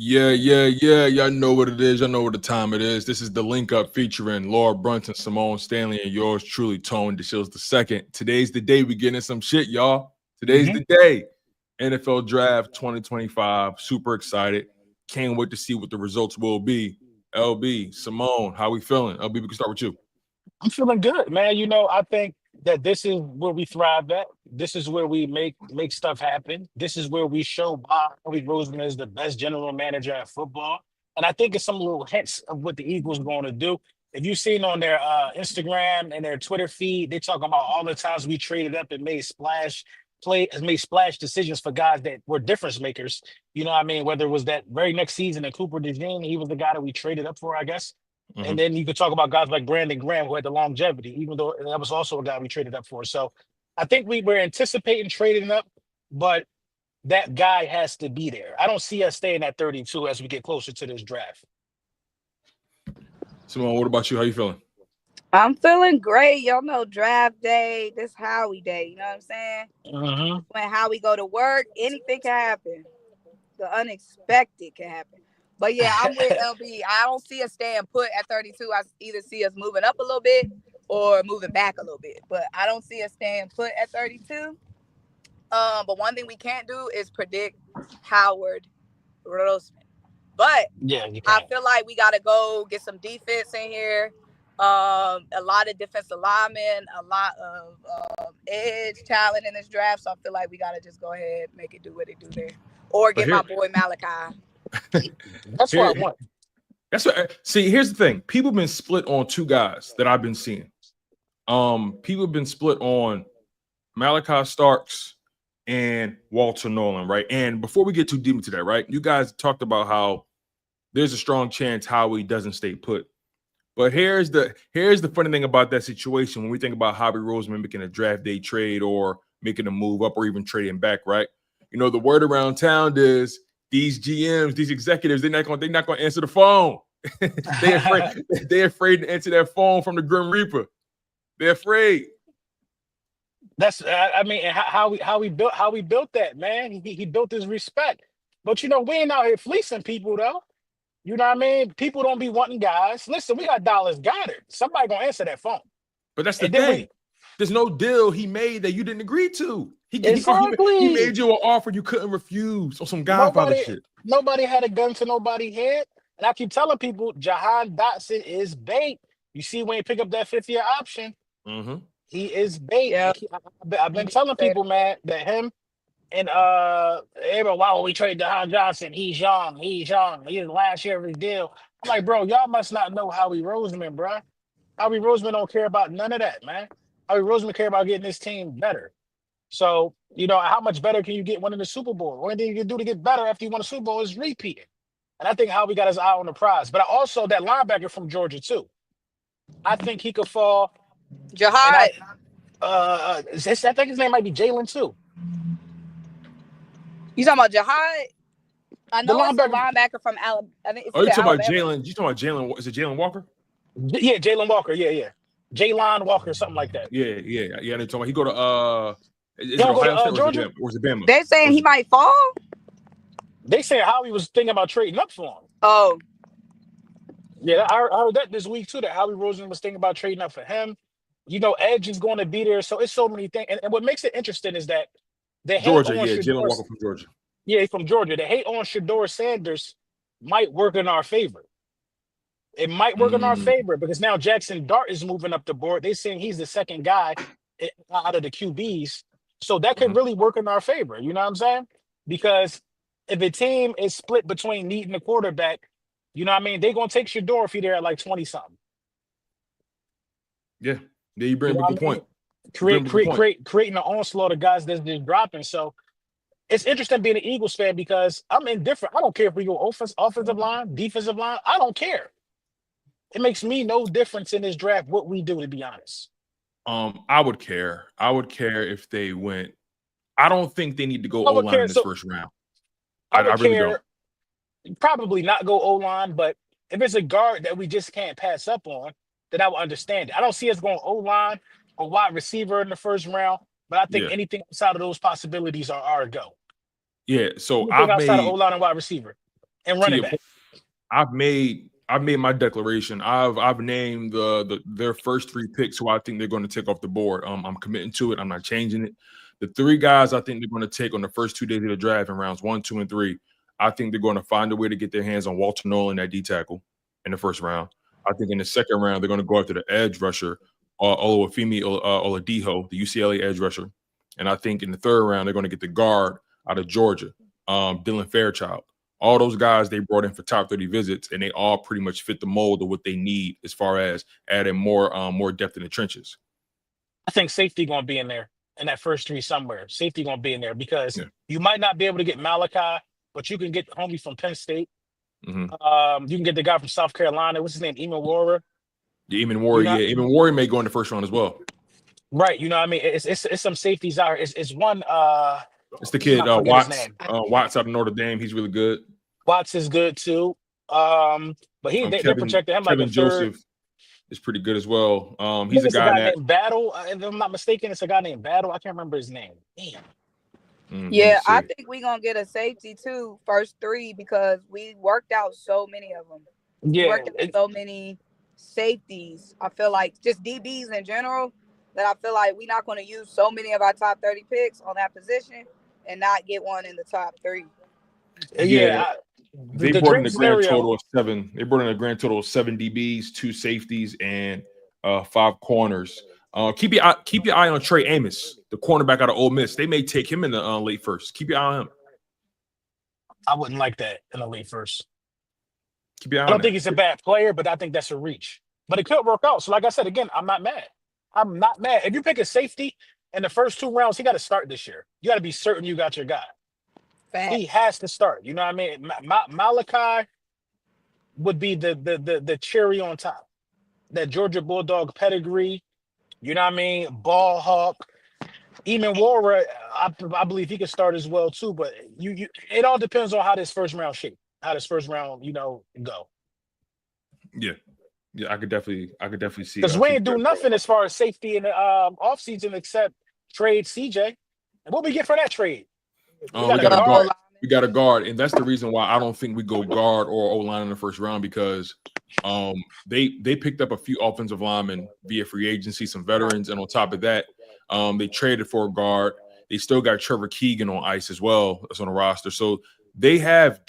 Yeah. Y'all know what it is. Y'all know what the time it is. This is the Link Up featuring Laura Brunson, Symone Stanley, and yours truly, Tone DeShields II. Today's the day we getting some shit, y'all. Today's the day. NFL Draft 2025. Super excited. Can't wait to see what the results will be. LB, Symone, how we feeling? LB, we can start with you. I'm feeling good, man. I think that this is where we thrive at. This is where we make stuff happen. This is where we show Bobby Roseman is the best general manager at football. And I think it's some little hints of what the Eagles are going to do. If you've seen on their Instagram and their Twitter feed, they talk about all the times we traded up and made splash decisions for guys that were difference makers. You know what I mean? Whether it was that very next season and Cooper Dejean, he was the guy that we traded up for, I guess. And then you could talk about guys like Brandon Graham, who had the longevity, even though that was also a guy we traded up for. So I think we were anticipating trading up, but that guy has to be there. I don't see us staying at 32 as we get closer to this draft. Symone, what about you? How you feeling? I'm feeling great. Y'all know draft day, this Howie day. You know what I'm saying? When Howie go to work, anything can happen. The unexpected can happen. But yeah, I'm with LB. I don't see us staying put at 32. I either see us moving up a little bit or moving back a little bit. But I don't see us staying put at 32. But one thing we can't do is predict Howard Roseman. But yeah, I feel like we got to go get some defense in here. A lot of defensive linemen, a lot of edge talent in this draft. So I feel like we got to just go ahead and make it do what it do there. Or get my boy Malachi. That's what I want. That's what. See, here's the thing. People have been split on two guys that I've been seeing. People have been split on Malachi Starks and Walter Nolan, right? And before we get too deep into that, right? You guys talked about how there's a strong chance Howie doesn't stay put. But here's the funny thing about that situation when we think about Howie Roseman making a draft day trade or making a move up or even trading back, right? You know, the word around town is these GMs, these executives, they're not gonna answer the phone. they're afraid to answer that phone from the Grim Reaper. They're afraid. That's I mean, how we built that, man. He built his respect. But we ain't out here fleecing people though. You know what I mean? People don't be wanting guys. Listen, we got Dallas Goedert. Somebody gonna answer that phone. But that's the thing. There's no deal he made that you didn't agree to. He made you an offer you couldn't refuse or some Godfather shit. Nobody had a gun to nobody's head. And I keep telling people, Jahan Dotson is bait. You see when he pick up that 5th-year option, he is bait. Yeah. I've been telling people, man, that him and everybody, why would we trade Jahan Johnson? He's young. He's the last year of his deal. I'm like, bro, y'all must not know Howie Roseman, bro. Howie Roseman don't care about none of that, man. Howie Roseman care about getting his team better. So, how much better can you get winning the Super Bowl? One thing you can do to get better after you won a Super Bowl is repeating. And I think Howie got his eye on the prize. But also that linebacker from Georgia, too. I think he could fall. Jihad. I think his name might be Jalen, too. You talking about Jihad? I know it's the linebacker from Alabama. Oh, you talking about Jalen? You talking about Jalen? Is it Jalen Walker? Yeah, Jalen Walker. Yeah. Jalen Walker, something like that. Yeah. They're talking about he go to is it Ohio State Georgia? Or is it Bama? They're saying he might fall. They say Howie was thinking about trading up for him. Oh. Yeah, I heard that this week too, that Howie Roseman was thinking about trading up for him. Edge is going to be there. So it's so many things. And what makes it interesting is that they hate Georgia, on Jalen Walker from Georgia. Yeah, he's from Georgia. The hate on Shedeur Sanders might work in our favor. It might work in our favor because now Jackson Dart is moving up the board. They're saying he's the second guy out of the QBs. So that could really work in our favor. You know what I'm saying? Because if a team is split between needing a quarterback, you know what I mean? They're going to take Shedeur if he's there at like 20-something. Yeah. There you bring a good point. Creating an onslaught of guys that's just dropping. So it's interesting being an Eagles fan because I'm indifferent. I don't care if we go offensive line, defensive line. I don't care. It makes me no difference in this draft what we do, to be honest. I would care. I would care if they went. I don't think they need to go O-line in this first round. I really don't. Probably not go O-line, but if it's a guard that we just can't pass up on, then I would understand it. I don't see us going O-line or wide receiver in the first round, but I think anything outside of those possibilities are our go. Yeah, so outside of O-line and wide receiver. and running back. I've made my declaration. I've named their first 3 picks who I think they're going to take off the board. I'm committing to it. I'm not changing it. The 3 guys I think they're going to take on the first 2 days of the draft in rounds 1, 2, and 3. I think they're going to find a way to get their hands on Walter Nolan at D tackle in the first round. I think in the second round they're going to go after the edge rusher, Olufemi Oladipo, the UCLA edge rusher, and I think in the third round they're going to get the guard out of Georgia, Dillon Fairchild. All those guys they brought in for top 30 visits, and they all pretty much fit the mold of what they need as far as adding more depth in the trenches. I think safety going to be in there in that first 3 somewhere. Safety going to be in there because you might not be able to get Malachi, but you can get homie from Penn State. Mm-hmm. You can get the guy from South Carolina. What's his name? Eamon Warrior. Yeah, Eamon Warrior. You know, Eamon Warrior may go in the first round as well. Right. You know what I mean? It's some safeties out here. It's one. It's the kid Watts. Watts out of Notre Dame. He's really good. Watts is good too. But they protected him like a Joseph third. Is pretty good as well. He's a guy named Battle. If I'm not mistaken, it's a guy named Battle. I can't remember his name. Damn. Yeah, I think we're going to get a safety too, first 3, because we worked out so many of them. Yeah. We worked out so many safeties. I feel like just DBs in general, that I feel like we're not going to use so many of our top 30 picks on that position and not get one in the top 3. Yeah. They brought in a grand total of 7. They brought in a grand total of 7 DBs, 2 safeties, and 5 corners. Keep your eye on Trey Amos, the cornerback out of Ole Miss. They may take him in the late first. Keep your eye on him. I wouldn't like that in the late first. Keep your eye on I don't think he's a bad player, but I think that's a reach. But it could work out. So like I said, again, I'm not mad. If you pick a safety in the first 2 rounds, he got to start this year. You got to be certain you got your guy. Facts. He has to start. You know what I mean? Malachi would be the cherry on top. That Georgia Bulldog pedigree. You know what I mean? Ball hawk. Eamon Warrior, I believe he could start as well too. But it all depends on how this first round shape, how this first round, go. Yeah, I could definitely see. Because we ain't do nothing as far as safety in the offseason except trade CJ. And what we get for that trade? We got a guard, and that's the reason why I don't think we go guard or O-line in the first round, because they picked up a few offensive linemen via free agency, some veterans, and on top of that, they traded for a guard. They still got Trevor Keegan on ice as well as on the roster. So they have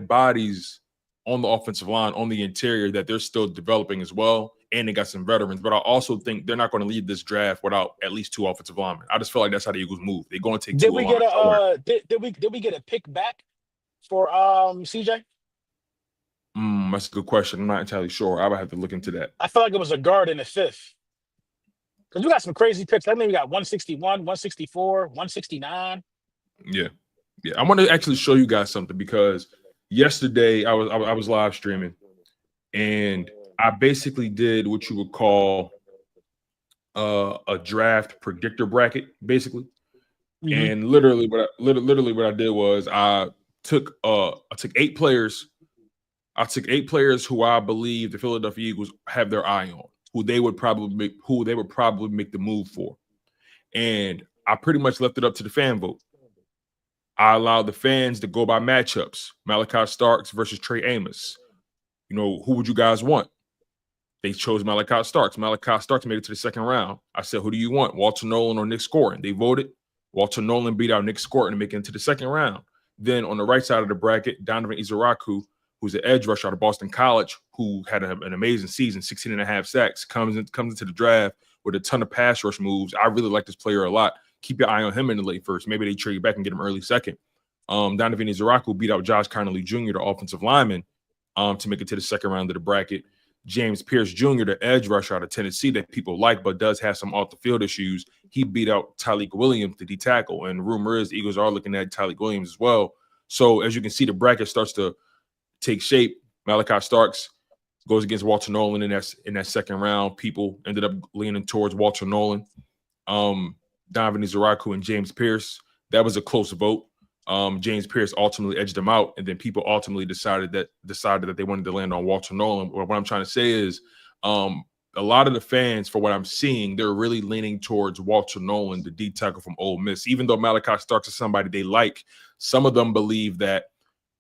bodies on the offensive line, on the interior, that they're still developing as well. And they got some veterans. But I also think they're not going to lead this draft without at least 2 offensive linemen. I just feel like that's how the Eagles move. They're going to take 2. Did we get a pick back for CJ? That's a good question. I'm not entirely sure. I would have to look into that. I feel like it was a guard in the 5th. Because we got some crazy picks. I think we got 161, 164, 169. Yeah. I want to actually show you guys something, because yesterday I was live streaming, and I basically did what you would call a draft predictor bracket, basically. Mm-hmm. And literally what I did was I took 8 players. I took 8 players who I believe the Philadelphia Eagles have their eye on, who they would probably make the move for. And I pretty much left it up to the fan vote. I allowed the fans to go by matchups. Malachi Starks versus Trey Amos. Who would you guys want? They chose Malachi Starks. Malachi Starks made it to the second round. I said, who do you want, Walter Nolan or Nick Scourton? They voted. Walter Nolan beat out Nick Scourton to make it into the second round. Then on the right side of the bracket, Donovan Izaraku, who's an edge rusher out of Boston College, who had an amazing season, 16.5 sacks, comes into the draft with a ton of pass rush moves. I really like this player a lot. Keep your eye on him in the late first. Maybe they trade back and get him early second. Donovan Izaraku beat out Josh Connolly Jr., the offensive lineman, to make it to the second round of the bracket. James Pierce Jr., the edge rusher out of Tennessee that people like but does have some off-the-field issues, he beat out Tyleik Williams, the D-tackle. And rumor is the Eagles are looking at Tyleik Williams as well. So as you can see, the bracket starts to take shape. Malachi Starks goes against Walter Nolan in that second round. People ended up leaning towards Walter Nolan. Donovan Izaraku and James Pierce, that was a close vote. James Pierce ultimately edged him out, and then people ultimately decided that they wanted to land on Walter Nolan. What I'm trying to say is a lot of the fans, for what I'm seeing, they're really leaning towards Walter Nolan, the D tackle from Ole Miss. Even though Malachi Starks is somebody they like, some of them believe that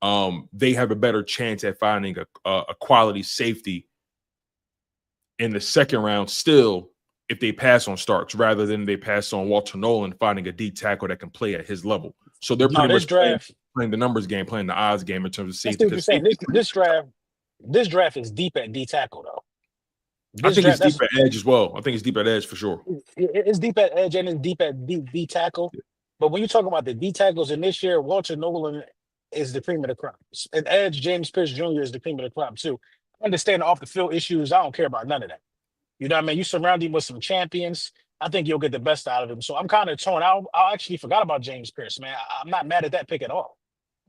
they have a better chance at finding a quality safety in the second round still if they pass on Starks rather than they pass on Walter Nolan finding a D tackle that can play at his level. So they're pretty much playing the numbers game, playing the odds game in terms of safety. What you're saying. This draft is deep at D tackle though. I think it's deep at edge as well. I think it's deep at edge for sure. It's deep at edge and it's deep at D tackle. But when you talk about the D tackles in this year, Walter Nolan is the cream of the crop. And edge, James Pierce Jr. is the cream of the crop too. I understand the off the field issues. I don't care about none of that. You know what I mean? You surround him with some champions. I think you'll get the best out of him. So I'm kind of torn. I actually forgot about James Pierce, man. I'm not mad at that pick at all.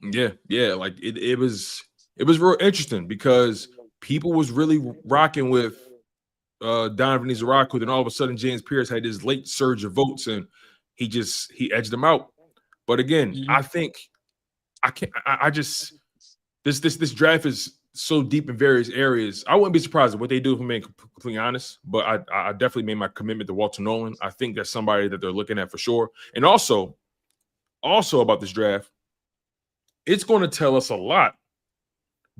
Yeah. Like it was real interesting because people was really rocking with Donovan Izaraku, then all of a sudden James Pierce had this late surge of votes and he edged them out. But again, I think this draft is so deep in various areas. I wouldn't be surprised at what they do, if I'm being completely honest. But I definitely made my commitment to Walter Nolan. I think that's somebody that they're looking at for sure. And also about this draft, it's going to tell us a lot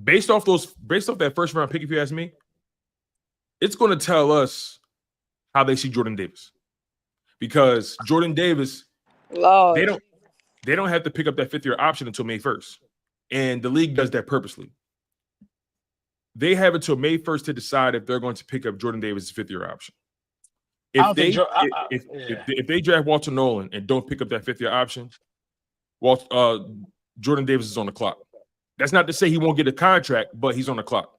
based off that first round pick. If you ask me, it's going to tell us how they see Jordan Davis, because Jordan Davis, they don't have to pick up that 5th-year option until May 1st, and the league does that purposely. They have until May 1st to decide if they're going to pick up Jordan Davis' 5th-year option. If they draft Walter Nolan and don't pick up that 5th-year option, Jordan Davis is on the clock. That's not to say he won't get a contract, but he's on the clock.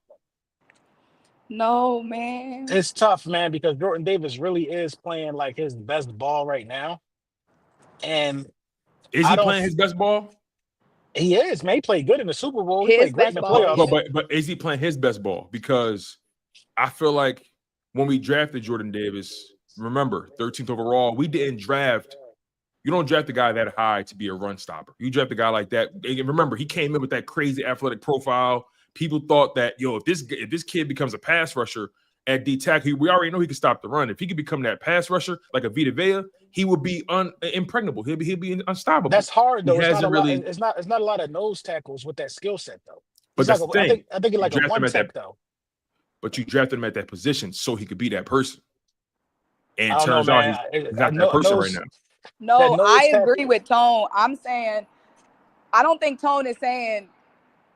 No, man. It's tough, man, because Jordan Davis really is playing like his best ball right now. And is he playing his best ball? He is, man. He played good in the Super Bowl. He played great in the playoffs. But is he playing his best ball? Because I feel like when we drafted Jordan Davis, remember, 13th overall, we didn't draft. You don't draft a guy that high to be a run stopper. You draft a guy like that. And remember, he came in with that crazy athletic profile. People thought that, if this kid becomes a pass rusher at D tackle, we already know he can stop the run. If he could become that pass rusher like a Vita Vea, he would be impregnable. He'll be unstoppable. That's hard though. It's not a lot of nose tackles with that skill set though. But that's the thing. I think it's like a one tech though. But you drafted him at that position so he could be that person. And it turns out he's not that person right now. No, I agree with Tone. I'm saying I don't think Tone is saying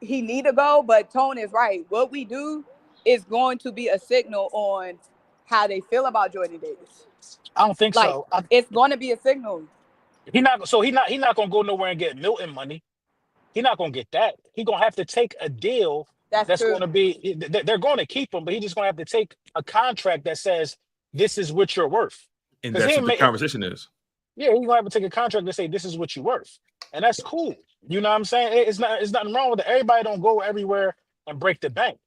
he need to go, but Tone is right. What we do is going to be a signal on how they feel about Jordan Davis. I don't think so. It's going to be a signal. He's not going to go nowhere and get Milton money. He's not going to get that. He's going to have to take a deal that's going to be. They're going to keep him, but he's just going to have to take a contract that says this is what you're worth. And that's what the conversation is. Yeah, he's going to have to take a contract that say this is what you're worth, and that's cool. You know what I'm saying? It's nothing wrong with it. Everybody don't go everywhere and break the bank,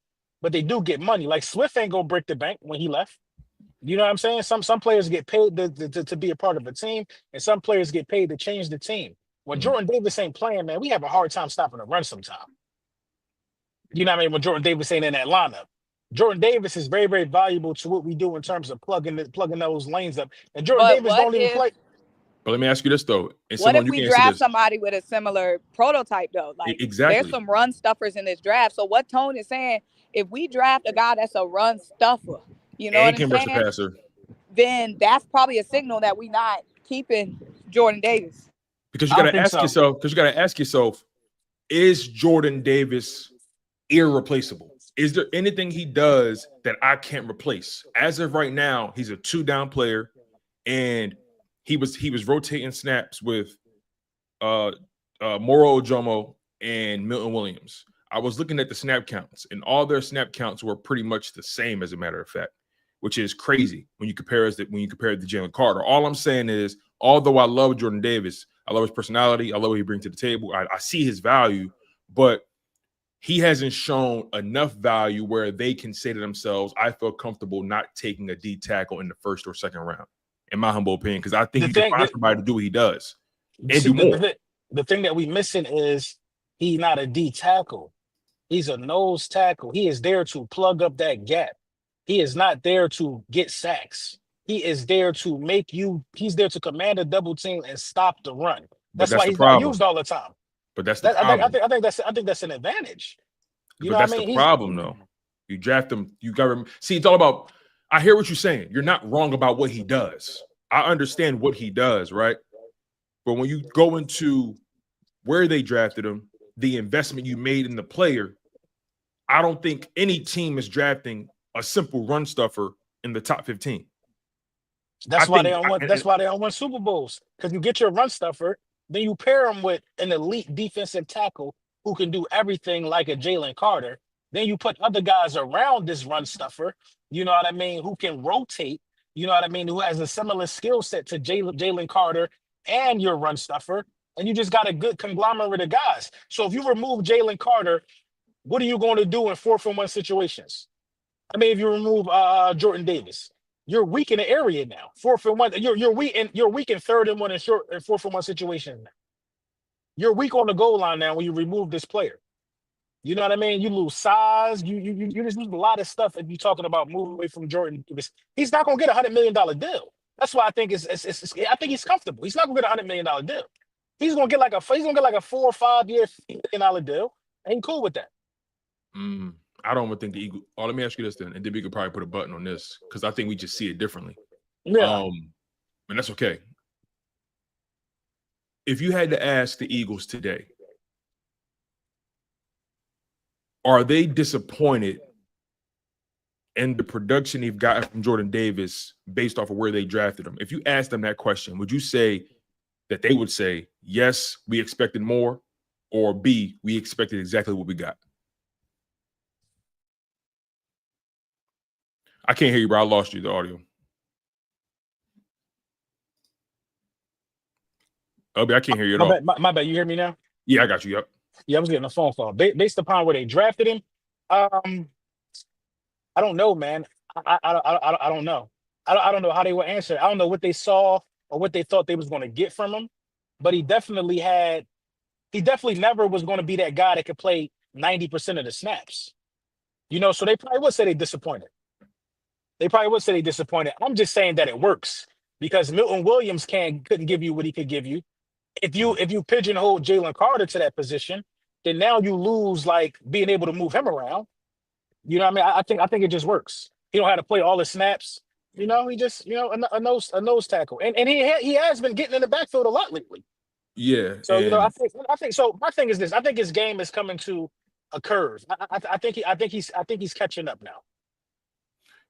but they do get money. Like Swift ain't gonna break the bank when he left. You know what I'm saying? Some players get paid to be a part of a team, and some players get paid to change the team. When Jordan Davis ain't playing, man, we have a hard time stopping the run sometimes. You know what I mean? When Jordan Davis ain't in that lineup. Jordan Davis is very, very valuable to what we do in terms of plugging those lanes up. And Jordan Davis don't even play. But let me ask you this though. And what if we draft somebody with a similar prototype though? Like exactly. There's some run stuffers in this draft. So what Tone is saying, if we draft a guy that's a run stuffer, you know what I'm saying? Passer, then that's probably a signal that we're not keeping Jordan Davis. Because you got to ask yourself, is Jordan Davis irreplaceable? Is there anything he does that I can't replace? As of right now, he's a 2-down player, and he was rotating snaps with Moro Ojomo and Milton Williams. I was looking at the snap counts, and all their snap counts were pretty much the same, as a matter of fact, which is crazy when you compare it to Jalen Carter. All I'm saying is, although I love Jordan Davis, I love his personality, I love what he brings to the table, I see his value, but he hasn't shown enough value where they can say to themselves, I feel comfortable not taking a D tackle in the 1st or 2nd round, in my humble opinion, because I think he can find somebody to do what he does. And do more. The thing that we missing is he's not a D tackle. He's a nose tackle. He is there to plug up that gap. He is not there to get sacks. He is there to he's there to command a double team and stop the run. That's why he's not used all the time. But that's the problem. I think that's an advantage. You but know that's what I mean? the problem, though. You draft him. You got to see. It's all about. I hear what you're saying. You're not wrong about what he does. I understand what he does, right? But when you go into where they drafted him, the investment you made in the player, I don't think any team is drafting a simple run stuffer in the top 15. That's why they don't win Super Bowls, because you get your run stuffer, then you pair him with an elite defensive tackle who can do everything like a Jalen Carter. Then you put other guys around this run stuffer, you know what I mean, who can rotate, you know what I mean, who has a similar skill set to Jalen Carter and your run stuffer, and you just got a good conglomerate of guys. So if you remove Jalen Carter, what are you going to do in 4-for-1 situations? I mean, if you remove Jordan Davis, you're weak in the area now. 4-for-1, you're weak in 3rd and 1 and 4-for-1 situations now. You're weak on the goal line now when you remove this player. You know what I mean? You lose size. You just lose a lot of stuff if you're talking about moving away from Jordan Davis. He's not going to get $100 million deal. That's why I think I think he's comfortable. He's not going to get $100 million deal. He's going to get like a 4 or 5 year $50 million deal. Ain't cool with that. I don't think the Eagles. Oh, let me ask you this then, and then we could probably put a button on this because I think we just see it differently. Yeah, and that's okay. If you had to ask the Eagles today, are they disappointed in the production they've gotten from Jordan Davis based off of where they drafted him? If you asked them that question, would you say that they would say, yes, we expected more, or B, we expected exactly what we got? I can't hear you, bro. I lost you, the audio. I can't hear you at all. My bad. You hear me now? Yeah, I got you. Yep. Yeah, I was getting a phone call. Based upon where they drafted him, I don't know, man. I don't know. I don't know how they would answer. I don't know what they saw or what they thought they was going to get from him. But he definitely never was going to be that guy that could play 90% of the snaps. You know, so they probably would say they disappointed. I'm just saying that it works because Milton Williams couldn't give you what he could give you. If you pigeonhole Jalen Carter to that position, then now you lose like being able to move him around. You know what I mean? I think it just works. He don't have to play all the snaps. You know, he just, you know, a nose tackle. And he has been getting in the backfield a lot lately. Yeah. So, you know, I think so. My thing is this. I think his game is coming to a curve. I think he's catching up now.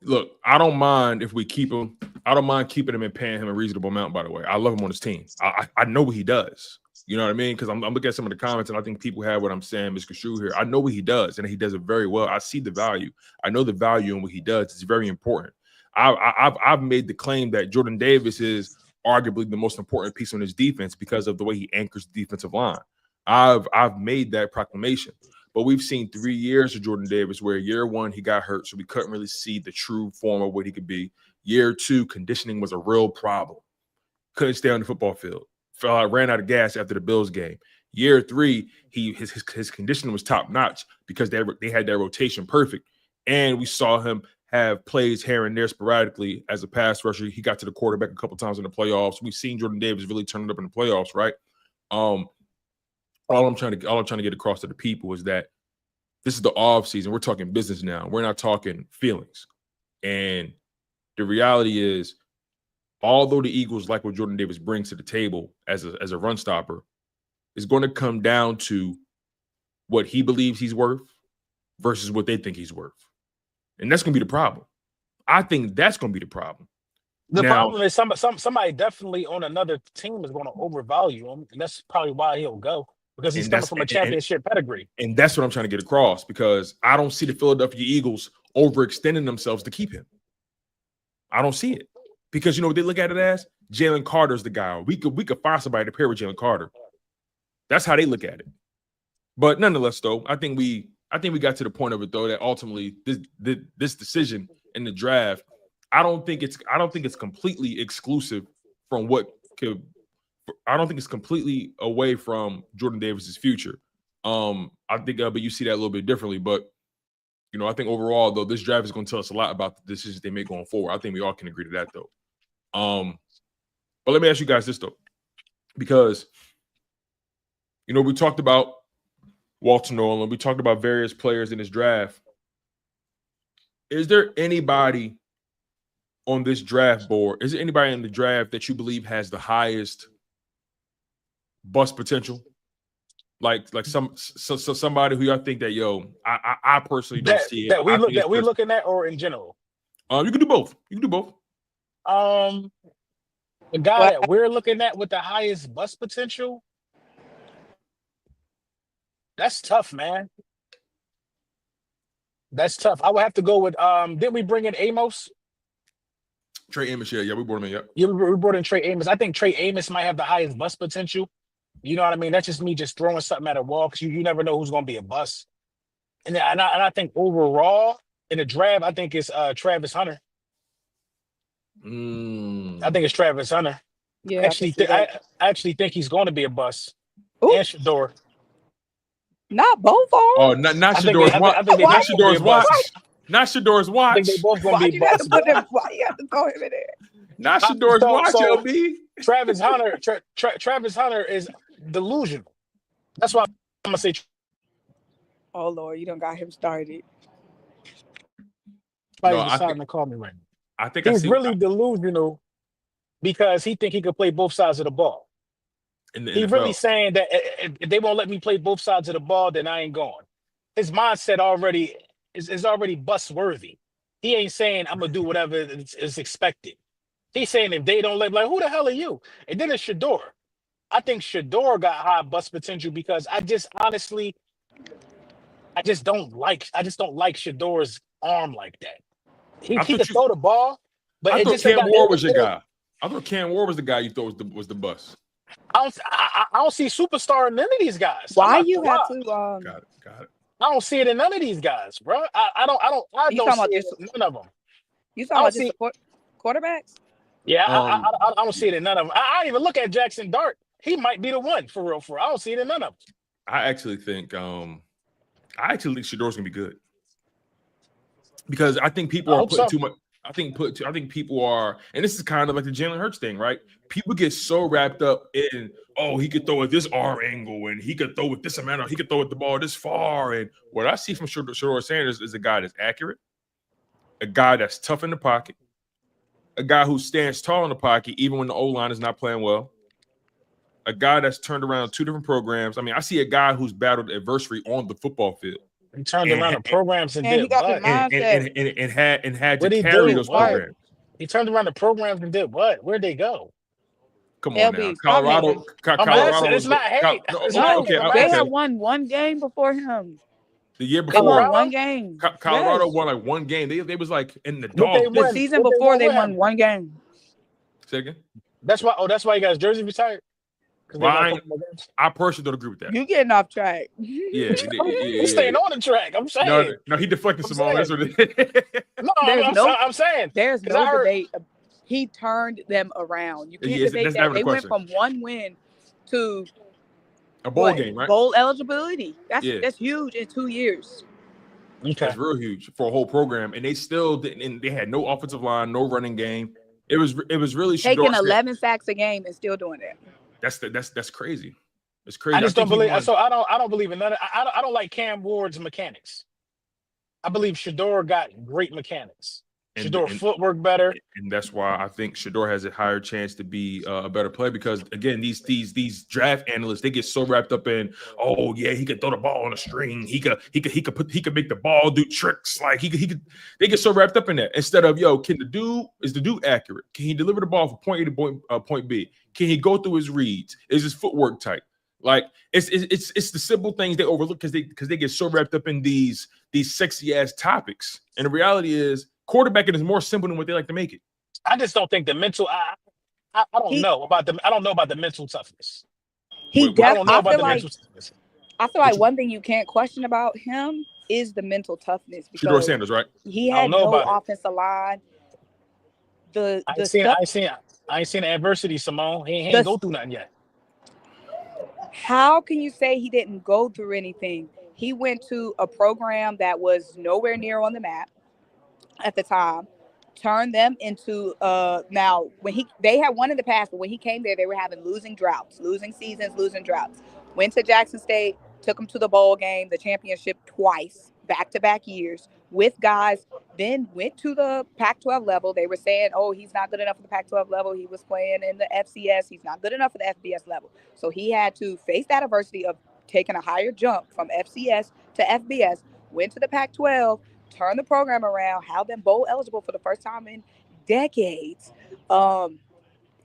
Look, I don't mind if we keep him. I don't mind keeping him and paying him a reasonable amount, by the way. I love him on his team. I know what he does. You know what I mean? Because I'm looking at some of the comments, and I think people have what I'm saying misconstrued here. I know what he does, and he does it very well. I see the value. I know the value in what he does. It's very important. I've made the claim that Jordan Davis is arguably the most important piece on his defense because of the way he anchors the defensive line. I've made that proclamation. But we've seen 3 years of Jordan Davis where year one, he got hurt, so we couldn't really see the true form of what he could be. Year two, conditioning was a real problem. Couldn't stay on the football field. Ran out of gas after the Bills game. Year three, his conditioning was top-notch because they had their rotation perfect. And we saw him have plays here and there sporadically as a pass rusher. He got to the quarterback a couple times in the playoffs. We've seen Jordan Davis really turn it up in the playoffs, right? All I'm trying to get across to the people is that this is the off season. We're talking business now. We're not talking feelings. And the reality is, although the Eagles like what Jordan Davis brings to the table as a run stopper, it's going to come down to what he believes he's worth versus what they think he's worth. And that's going to be the problem. I think that's going to be the problem. The problem is somebody definitely on another team is going to overvalue him, and that's probably why he'll go. Because he's coming from a championship pedigree. And that's what I'm trying to get across, because I don't see the Philadelphia Eagles overextending themselves to keep him. I don't see it. Because you know what they look at it as? Jalen Carter's the guy. We could find somebody to pair with Jalen Carter. That's how they look at it. But nonetheless, though, I think we got to the point of it, though, that ultimately this decision in the draft, I don't think it's completely exclusive from what could. I don't think it's completely away from Jordan Davis's future. I think, but you see that a little bit differently. But you know, I think overall, though, this draft is going to tell us a lot about the decisions they make going forward. I think we all can agree to that, though. But let me ask you guys this, though, because You know, we talked about Walter Nolan. We talked about various players in this draft. Is there anybody on this draft board? Is there anybody in the draft that you believe has the highest bust potential? Like somebody who I think that I personally don't see it. That we looking at, or in general. You can do both. The guy that we're looking at with the highest bust potential. That's tough, man. That's tough. I would have to go with didn't we bring in Amos? Trey Amos, yeah, we brought him in, yeah. Yeah, we brought in Trey Amos. I think Trey Amos might have the highest bust potential. You know what I mean? That's just me just throwing something at a wall, because you never know who's going to be a bust. And I think overall in the draft, I think it's Travis Hunter. I think it's Travis Hunter. Yeah, I actually think he's going to be a bust. Ooh. And Shador. Not both of them. Oh, not Shador's watch. Not Shador's watch. Not Shador's watch. I think they both going to be busts. Why you have to throw him in there? Not Shador's watch, LB. Travis Hunter. Travis Hunter is delusional. That's why I'm gonna say. Oh Lord, you don't got him started. Somebody's deciding to call me right now. I think he's really delusional because he think he could play both sides of the ball. He's really saying that if they won't let me play both sides of the ball, then I ain't going. His mindset already is already bust worthy. He ain't saying I'm gonna do whatever is expected. He's saying if they don't let, like, who the hell are you? And then it's Shador. I think Shador got high bust potential because I just don't like Shador's arm like that. He could throw the ball, but I thought Cam Ward was your guy. I thought Cam Ward was the guy you thought was the bust. I don't see superstar in none of these guys. Why you have to? Got it. I don't see it in none of these guys, bro. I don't see it in none of them. You talking about just quarterbacks? Yeah, I don't see it in none of them. I even look at Jackson Dart. He might be the one for real. I don't see it in none of them. I actually think Shador's gonna be good because I think people are putting too much. I think people are, and this is kind of like the Jalen Hurts thing, right? People get so wrapped up in, oh, he could throw at this arm angle, and he could throw with this amount, or he could throw at the ball this far. And what I see from Shador Sanders is a guy that's accurate, a guy that's tough in the pocket, a guy who stands tall in the pocket even when the O-line is not playing well, a guy that's turned around 2 different programs. I mean, I see a guy who's battled adversity on the football field. He turned around the programs and did what? And had to carry those programs. He turned around the programs and did what? Where'd they go? Come on now, Colorado. It's not hate. They had won one game before him. The year before, they won one game. Colorado won like one game. They was like in the dog. The season before they won one game. Say again. That's why you guys' jersey retired. Well, I personally don't agree with that. You getting off track. Yeah. He's staying on the track. I'm saying. No, he deflected Symone. That's what it is. I'm saying. There's no debate. He turned them around. You can't debate that. They went from one win to a bowl game, right? Bowl eligibility. That's huge in 2 years. Okay. That's real huge for a whole program. And they still didn't, and they had no offensive line, no running game. It was really taking 11 sacks a game and still doing that. That's crazy. It's crazy. I just don't believe. So I don't believe in none. I don't like Cam Ward's mechanics. I believe Shador got great mechanics. Shador footwork better, and that's why I think Shador has a higher chance to be a better player. Because again, these draft analysts, they get so wrapped up in, oh yeah, he could throw the ball on a string. He could make the ball do tricks. Like he could. They get so wrapped up in that instead of is the dude accurate? Can he deliver the ball from point A to point B? Can he go through his reads? Is his footwork tight? Like it's the simple things they overlook because they get so wrapped up in these sexy ass topics. And the reality is, quarterbacking is more simple than what they like to make it. I just don't think the mental. I don't know about the mental toughness. I feel like one thing you can't question about him is the mental toughness. Shador Sanders, right? He had no offensive line. I ain't seen the adversity, Symone. He ain't go through nothing yet. How can you say he didn't go through anything? He went to a program that was nowhere near on the map at the time, turned them into now when they had won in the past, but when he came there, they were having losing seasons. went to Jackson State, took them to the bowl game, the championship twice, back-to-back years with guys, then went to the Pac-12 level. They were saying, oh, he's not good enough for the Pac-12 level. He was playing in the FCS. He's not good enough for the FBS level. So he had to face that adversity of taking a higher jump from FCS to FBS, went to the Pac-12, turned the program around, have them bowl eligible for the first time in decades.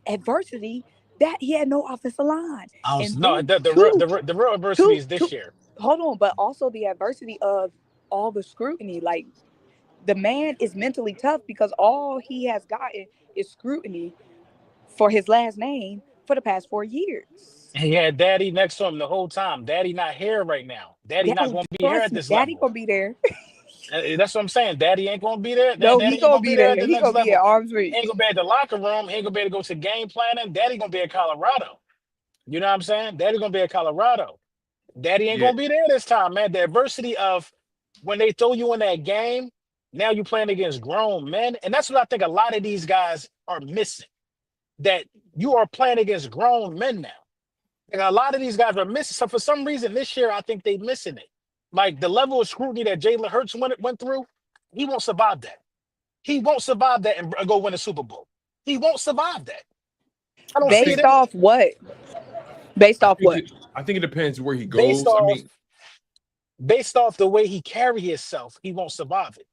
Adversity that he had no offensive line. The real adversity is this year. Hold on, but also the adversity of all the scrutiny. Like, the man is mentally tough because all he has gotten is scrutiny for his last name for the past 4 years. He had Daddy next to him the whole time. Daddy not here right now. Daddy not going to be here at this Daddy level. Gonna be there. That's what I'm saying. Daddy ain't going to be there. No, Daddy he gonna be there. He gonna be at arm's reach. He ain't going to be at the locker room. He ain't going to be able to go to game planning. Daddy going to be at Colorado. You know what I'm saying? Daddy going to be at Colorado. Daddy ain't going to be there this time, man. The adversity of when they throw you in that game, now you're playing against grown men. And that's what I think a lot of these guys are missing, that you are playing against grown men now. And a lot of these guys are missing. So for some reason this year, I think they're missing it. Like the level of scrutiny that Jalen Hurts went through, he won't survive that. He won't survive that and go win a Super Bowl. He won't survive that. I don't see Based that. off what? Based off what? I think it depends where he goes. Based off the way he carries himself, he won't survive it.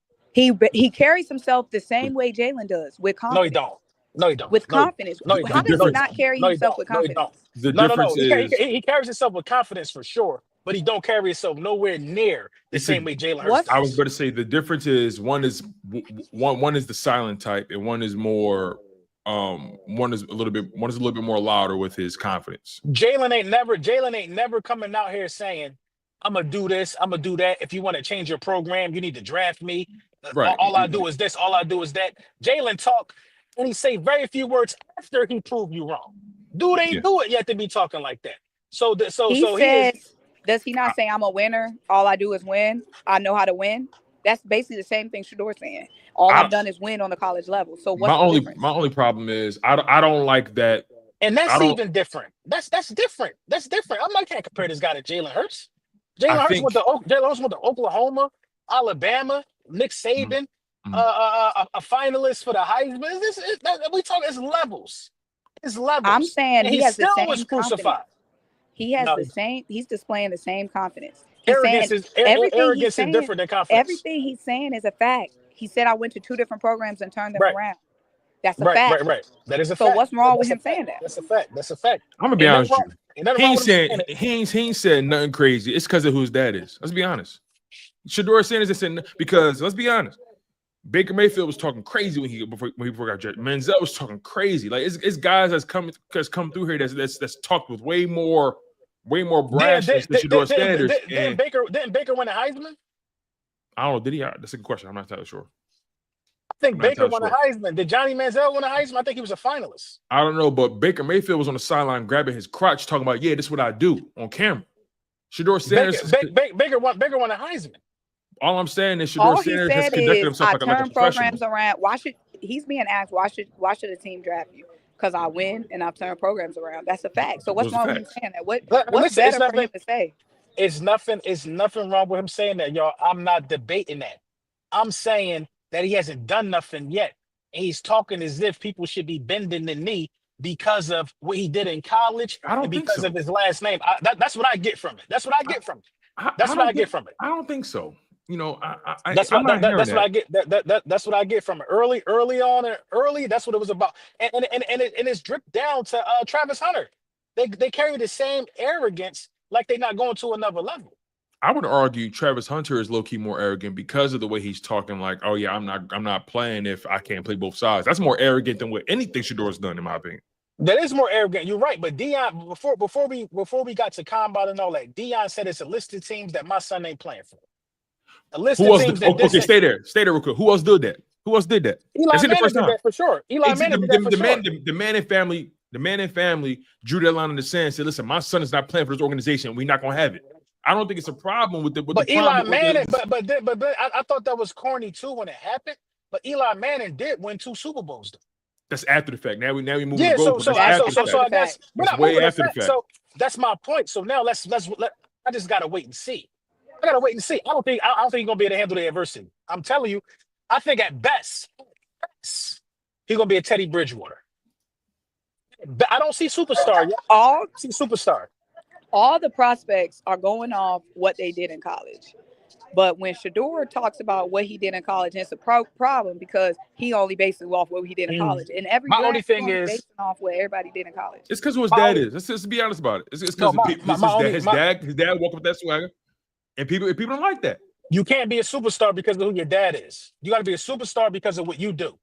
He carries himself the same way Jalen does, with confidence. No, he don't. No, he don't. With confidence. No, How does he not carry himself with confidence? The difference is he carries himself with confidence for sure, but he don't carry himself nowhere near the same way Jalen Hurts does. I was going to say the difference is one is the silent type, and one is more one is a little bit more louder with his confidence. Jalen ain't never coming out here saying, I'm gonna do this, I'm gonna do that. If you want to change your program, you need to draft me. Right. All I do is this, all I do is that. Jalen talk and he say very few words after he proved you wrong. Dude ain't do it yet to be talking like that. Does he not say I'm a winner? All I do is win. I know how to win. That's basically the same thing Shedor's saying. All I've done is win on the college level. So what's the difference? My only problem is I don't like that. And that's even different. That's different. That's different. I can't compare this guy to Jalen Hurts. Jalen Hurts went to Oklahoma, Alabama, Nick Saban, a finalist for the Heisman. We talk it's levels. It's levels. I'm saying he has the same was crucified. Confidence. He has the same. He's displaying the same confidence. Arrogance is different than confidence. Everything he's saying is a fact. He said I went to 2 different programs and turned them around. That's a fact. Right. That is a fact. So what's wrong with him saying that? That's a fact. I'm gonna be honest with you. He ain't said nothing crazy. It's because of who his dad is. Let's be honest. Shedeur Sanders said because let's be honest. Baker Mayfield was talking crazy when he got drafted. Manziel was talking crazy. Like it's guys that's come through here that's talked with way more brashness than Shedeur Sanders. Didn't Baker win a Heisman? I don't know. Did he? That's a good question. I'm not entirely sure. I think Baker won a Heisman. Did Johnny Manziel win a Heisman? I think he was a finalist. I don't know, but Baker Mayfield was on the sideline grabbing his crotch, talking about, "Yeah, this is what I do" on camera. Shedeur Sanders. Baker won a Heisman. All I'm saying is Shedeur Sanders has conducted himself like a professional. Programs around. He's being asked why should the team draft you? Because I win and I've turned programs around. That's a fact. So what's wrong with him saying that? What's better for him to say? It's nothing wrong with him saying that, y'all. I'm not debating that. I'm saying that he hasn't done nothing yet. And he's talking as if people should be bending the knee because of what he did in college and because of his last name. That's what I get from it. That's what I get from it. That's what I get from it. I don't think so. You know, that's what I get. That's what I get from it. Early on. That's what it was about. And it's dripped down to Travis Hunter. They carry the same arrogance, like they're not going to another level. I would argue Travis Hunter is low-key more arrogant because of the way he's talking. Like, oh yeah, I'm not playing if I can't play both sides. That's more arrogant than what anything Shedor's done, in my opinion. That is more arrogant. You're right. But Deion, before we got to combine and all that, Deion said it's a list of teams that my son ain't playing for. A list of teams that stay there real quick. Who else did that? Eli Manning did that for sure. Eli Manning did that for sure. The Manning family drew that line in the sand and said, listen, my son is not playing for this organization. We're not gonna have it. I don't think it's a problem with the Eli Manning, but I thought that was corny too when it happened. But Eli Manning did win 2 Super Bowls though. That's after the fact. Now we move the goalpost. So I guess we're not way moving after the fact. The fact. That's my point. So now let's I just gotta wait and see. I gotta wait and see. I don't think he's gonna be able to handle the adversity. I'm telling you, I think at best, he's gonna be a Teddy Bridgewater. I don't see superstar yet. I see superstar. All the prospects are going off what they did in college. But when Shedeur talks about what he did in college, it's a problem because he only bases off what he did in college. And every my only thing is basing off what everybody did in college. It's because who his dad is. Let's just be honest about it. It's because his dad woke up with that swagger, and people don't like that. You can't be a superstar because of who your dad is. You got to be a superstar because of what you do.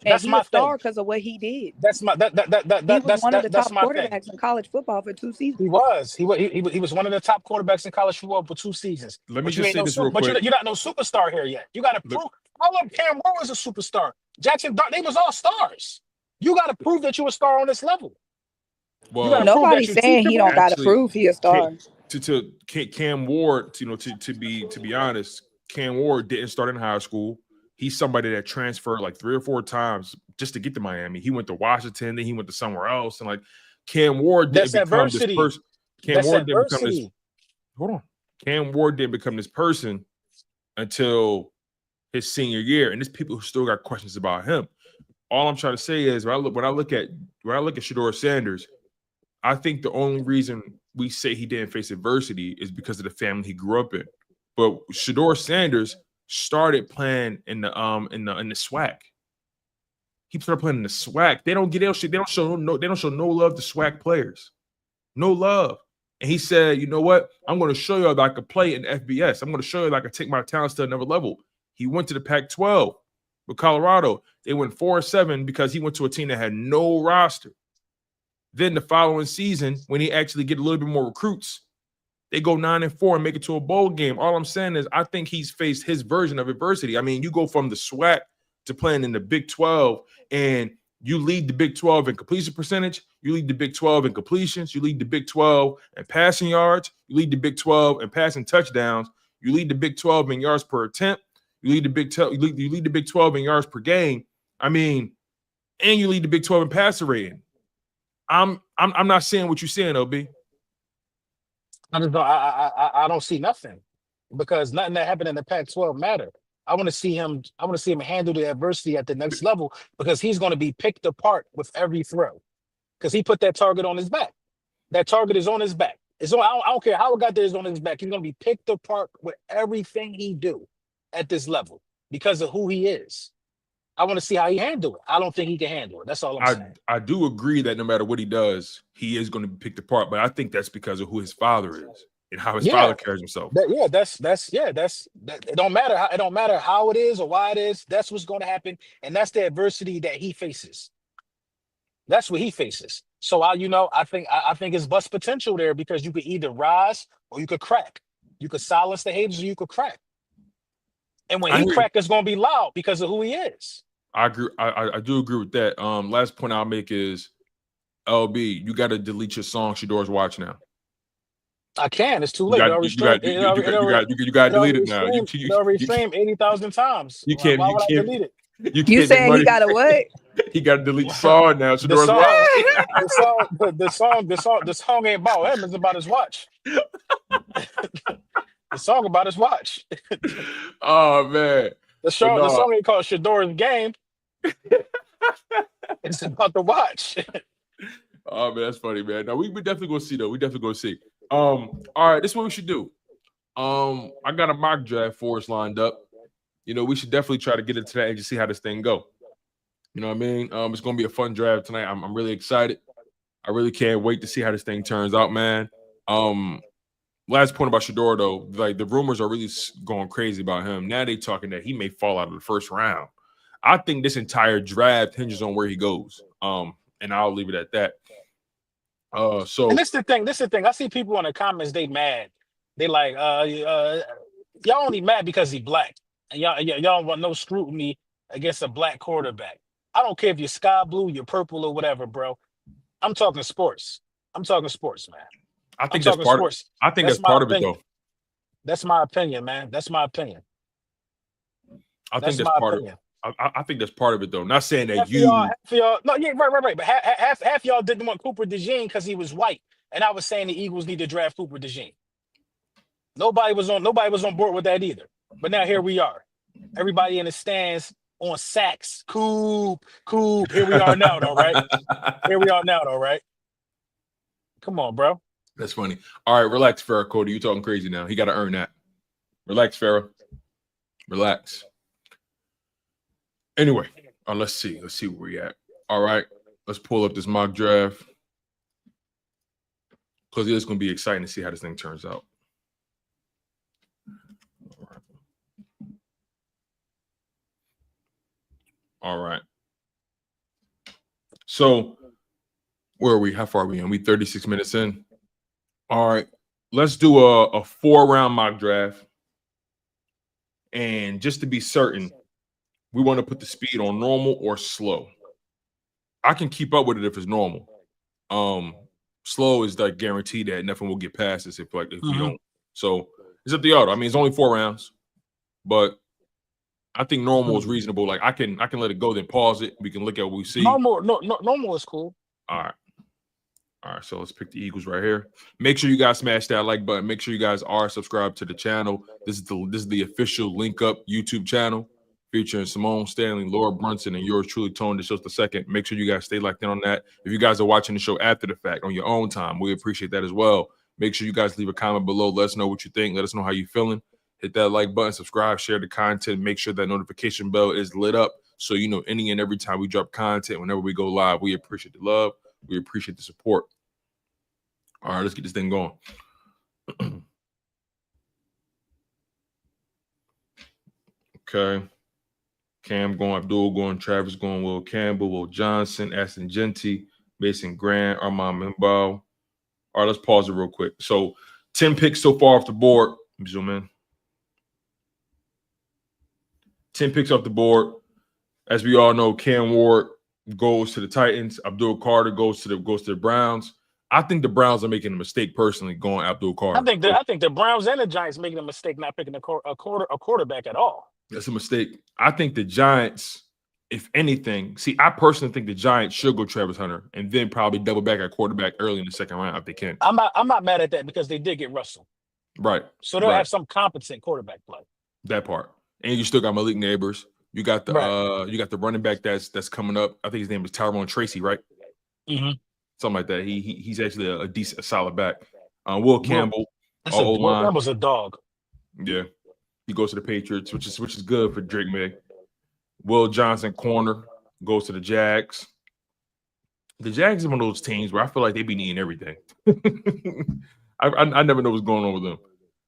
That's my star because of what he did. That's my that's one of the top quarterbacks thing. in college football for 2 seasons. He was one of the top quarterbacks in college football for 2 seasons. Let me just say this real quick. But you're not no superstar here yet. You got to prove. All of Cam Ward was a superstar. Jackson Dart, they was all stars. You got to prove that you're a star on this level. Well, nobody's saying he don't got to prove he a star. To Cam Ward, to be honest, Cam Ward didn't start in high school. He's somebody that transferred like 3 or 4 times just to get to Miami. He went to Washington, then he went to somewhere else. And like Cam Ward didn't become this person. Cam Ward didn't become this person until his senior year. And there's people who still got questions about him. All I'm trying to say is when I look at Shedeur Sanders, I think the only reason we say he didn't face adversity is because of the family he grew up in. But Shedeur Sanders started playing in the SWAC. He started playing in the SWAC. They don't show no love to SWAC players. No love. And he said, you know what? I'm going to show you that I could play in FBS. I'm going to show you that I could take my talents to another level. He went to the Pac-12 with Colorado. They went 4-7 because he went to a team that had no roster. Then the following season, when he actually get a little bit more recruits, they go 9-4 and make it to a bowl game. All I'm saying is I think he's faced his version of adversity. I mean, you go from the SWAC to playing in the Big 12, and you lead the Big 12 in completion percentage. You lead the Big 12 in completions. You lead the Big 12 in passing yards. You lead the Big 12 in passing touchdowns. You lead the Big 12 in yards per attempt. You lead the Big 12. You lead the Big 12 in yards per game. I mean, and you lead the Big 12 in passer rating. I'm not saying what you're saying, OB. I don't see nothing because nothing that happened in the Pac-12 matter. I want to see him handle the adversity at the next level because he's going to be picked apart with every throw because he put that target on his back. That target is on his back. I don't care how it got there, it's on his back. He's going to be picked apart with everything he do at this level because of who he is. I want to see how he handle it. I don't think he can handle it. That's all I'm saying. I do agree that no matter what he does, he is going to be picked apart. But I think that's because of who his father is and how his father carries himself. It don't matter. It don't matter how it is or why it is. That's what's going to happen, and that's the adversity that he faces. That's what he faces. So I think it's bust potential there because you could either rise or you could crack. You could silence the haters or you could crack. And when he crack, it's going to be loud because of who he is. I agree. I do agree with that. Last point I'll make is, LB, you got to delete your song Shedeur's Watch now. I can. It's too late. You got to delete it now. You already streamed 80,000 times. You can't. Why would I delete it? You saying he got to what? He got to delete the song now. Shedeur's Watch. The song ain't about him. It's about his watch. The song about his watch. Oh man. The song ain't called Shedeur's Game. It's about the watch. Oh man, that's funny, man. No, we definitely gonna see though. We definitely gonna see. All right, this is what we should do. I got a mock draft for us lined up. We should definitely try to get into that and just see how this thing go. You know what I mean? It's gonna be a fun draft tonight. I'm really excited. I really can't wait to see how this thing turns out, man. Last point about Shedeur, though, like the rumors are really going crazy about him. Now they talking that he may fall out of the first round. I think this entire draft hinges on where he goes. And I'll leave it at that. And this is the thing. I see people in the comments, they mad. They like, y'all only mad because he black. And y'all want no scrutiny against a black quarterback. I don't care if you're sky blue, you're purple, or whatever, bro. I'm talking sports. I'm talking sports, man. I think that's part of it, though. That's my opinion, man. That's my opinion. I think that's part of it. I think that's part of it, though. Not saying that half y'all, no, yeah, right. But half y'all didn't want Cooper Dejean because he was white. and I was saying the Eagles need to draft Cooper Dejean. Nobody was on board with that either. But now here we are. Everybody in the stands on sacks. Coop. Here we are now, though, right? Come on, bro. That's funny. All right, relax, Farrah. Cody, you talking crazy now. He got to earn that. Relax, Farrah. Relax. Anyway, let's see where we at. All right, let's pull up this mock draft because it's going to be exciting to see how this thing turns out. All right. So where are we? How far are we in? We 36 minutes in. All right. Let's do a 4-round mock draft. And just to be certain, we want to put the speed on normal or slow. I can keep up with it if it's normal. Slow is like guaranteed that nothing will get past us if we don't. So it's up to y'all. I mean, it's only 4 rounds, but I think normal is reasonable. Like I can let it go, then pause it. We can look at what we see. Normal is cool. All right. So let's pick the Eagles right here. Make sure you guys smash that like button. Make sure you guys are subscribed to the channel. This is the official Linc Up YouTube channel featuring Symone Stanley, Laura Brunson, and yours truly, Tone DeShields II. Make sure you guys stay locked in on that. If you guys are watching the show after the fact on your own time, we appreciate that as well. Make sure you guys leave a comment below. Let us know what you think. Let us know how you're feeling. Hit that like button, subscribe, share the content. Make sure that notification bell is lit up so you know any and every time we drop content, whenever we go live. We appreciate the love. We appreciate the support. All right, let's get this thing going. Okay. Cam going, Abdul going, Travis going, Will Campbell, Will Johnson, Aston Genty, Mason Grant, Armand Mimbo. All right, let's pause it real quick. So 10 picks so far off the board. Let me zoom in. 10 picks off the board. As we all know, Cam Ward goes to the Titans. Abdul Carter goes to the Browns. I think the Browns are making a mistake personally going Abdul Carter. I think the Browns and the Giants making a mistake not picking a quarterback at all. That's a mistake. I think the Giants, if anything, I personally think the Giants should go Travis Hunter and then probably double back at quarterback early in the second round if they can. I'm not mad at that because they did get Russell. Right. So they'll have some competent quarterback play. That part. And you still got Malik Neighbors. You got the running back that's coming up. I think his name is Tyrone Tracy, right? Mm-hmm. Something like that. He's actually a solid back. Will Campbell. Campbell's a dog. Yeah. He goes to the Patriots, which is good for Drake May. Will Johnson, corner, goes to the Jags. The Jags are one of those teams where I feel like they be needing everything. I never know what's going on with them.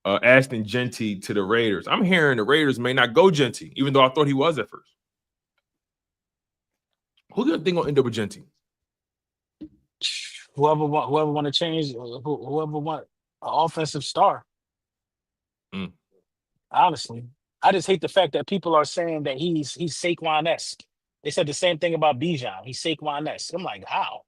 Aston Genty to the Raiders. I'm hearing the Raiders may not go Genty, even though I thought he was at first. Who do you think will end up with Genty? Whoever want to change, whoever want an offensive star. Honestly, I just hate the fact that people are saying that he's Saquon-esque. They said the same thing about Bijan. He's Saquon-esque. I'm like, how?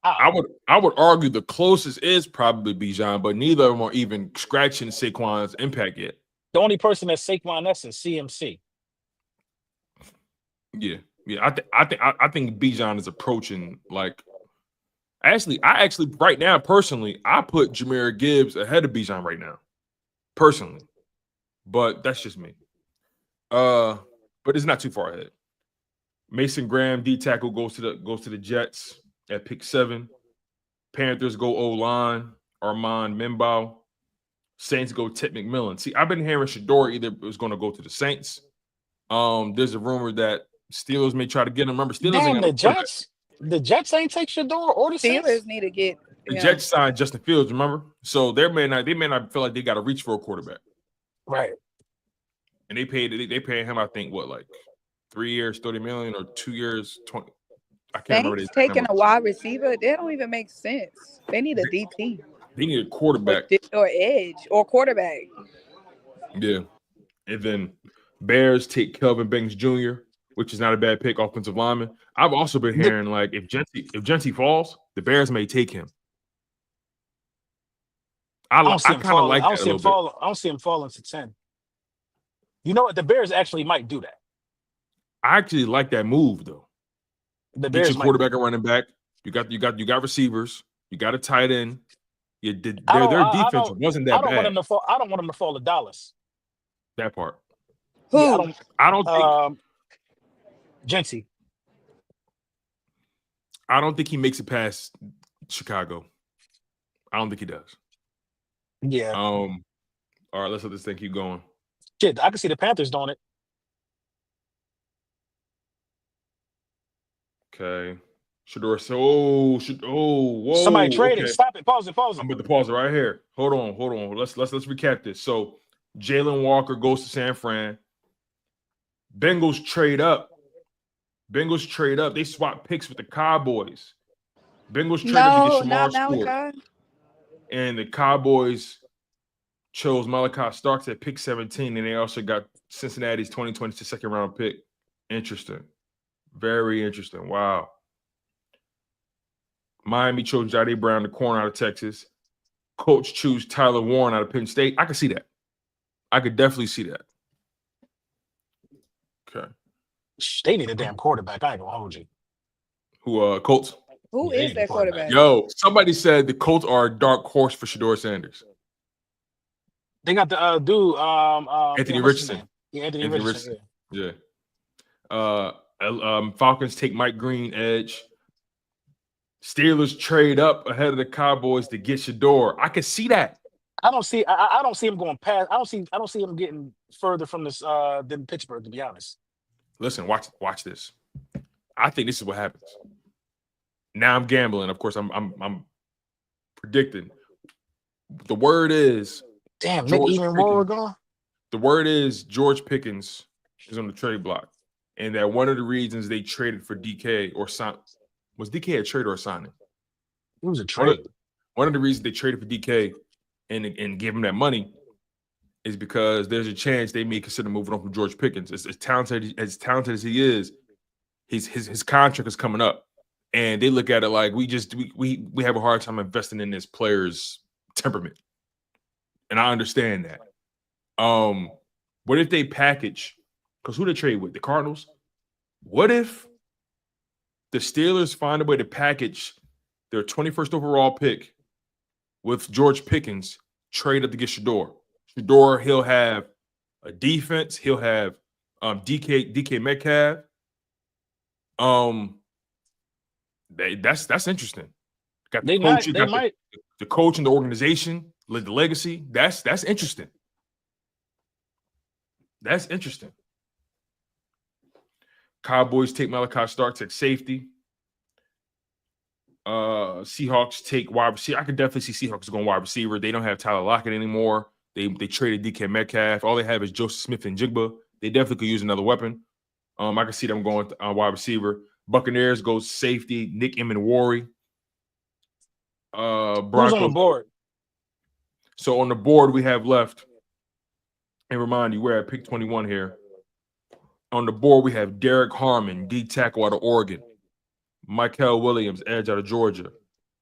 I would argue the closest is probably Bijan, but neither of them are even scratching Saquon's impact yet. The only person that's Saquon-esque is CMC. Yeah. I think Bijan is approaching like. I actually right now personally I put Jahmyr Gibbs ahead of Bijan right now, personally, but that's just me. But it's not too far ahead. Mason Graham, D tackle, goes to the Jets at pick 7. Panthers go O-line, Armand Mimbo. Saints go Ted McMillan. See, I've been hearing Shador either was going to go to the Saints. There's a rumor that Steelers may try to get him. Remember, Steelers ain't got the Jets ain't take Shador or the Saints. Steelers need to get the Jets signed Justin Fields, remember? So they may not feel like they got to reach for a quarterback. Right. And they paid him, I think, what, like 3 years, $30 million, or 2 years, 20. I can't remember. Taking a wide receiver, that don't even make sense. They need a DT. They need a quarterback. Or edge or quarterback. Yeah. And then Bears take Kelvin Banks Jr., which is not a bad pick, offensive lineman. I've also been hearing like if Genty falls, the Bears may take him. I kind of like that a little bit. I don't see him falling to 10. You know what? The Bears actually might do that. I actually like that move though. The Bears get your quarterback and running back. You got receivers. You got a tight end. I Their don't. defense wasn't that I don't want bad. him to fall. I don't want him to fall to Dallas. That part. Who? Yeah, I don't think. Genty. I don't think he makes it past Chicago. I don't think he does. Yeah. All right, let's let this thing keep going. Shit, I can see the Panthers doing it. Okay. Shedeur. Whoa. Somebody trade okay. it. Stop it. Pause it. I'm about to pause it right here. Hold on. Let's recap this. So Jalen Walker goes to San Fran. Bengals trade up. They swap picks with the Cowboys. Bengals trade up to get Shamar Stewart. And the Cowboys chose Malachi Starks at pick 17, and they also got Cincinnati's 2022 second round pick. Interesting. Very interesting. Wow. Miami chose Jahdae Brown, the corner out of Texas. Coach choose Tyler Warren out of Penn State. I could see that. I could definitely see that. Okay. They need a damn quarterback. I ain't gonna hold you. Who, Colts? Who is that quarterback? Yo, somebody said the Colts are a dark horse for Shedeur Sanders. They got the dude, Anthony Richardson. Yeah, Anthony Richardson. Yeah. Falcons take Mike Green, edge. Steelers trade up ahead of the Cowboys to get Shedeur. I can see that. I don't see him going past. I don't see him getting further from this than Pittsburgh, to be honest. Listen, watch this. I think this is what happens. Now I'm gambling. Of course, I'm predicting. The word is damn. Even more gone. The word is George Pickens is on the trade block, and that one of the reasons they traded for DK or was DK a trade or a signing? It was a trade. One of the reasons they traded for DK and gave him that money is because there's a chance they may consider moving on from George Pickens. As talented as he is, his contract is coming up. And they look at it like we have a hard time investing in this player's temperament. And I understand that. What if they package, because who they trade with? The Cardinals? What if the Steelers find a way to package their 21st overall pick with George Pickens, trade up to get Shedeur? Shedeur, he'll have a defense, he'll have DK Metcalf. That's interesting. Got the coach, the coach and the organization, the legacy. That's interesting. That's interesting. Cowboys take Malachi Starks at safety. Seahawks take wide receiver. I could definitely see Seahawks going wide receiver. They don't have Tyler Lockett anymore. They traded DK Metcalf. All they have is Joseph Smith and Jigba. They definitely could use another weapon. I can see them going wide receiver. Buccaneers go safety, Nick Emenwari. Broncos. Who's on the board? So on the board we have left, and remind you, we're at pick 21 here. On the board we have Derek Harmon, D tackle out of Oregon. Michael Williams, edge out of Georgia.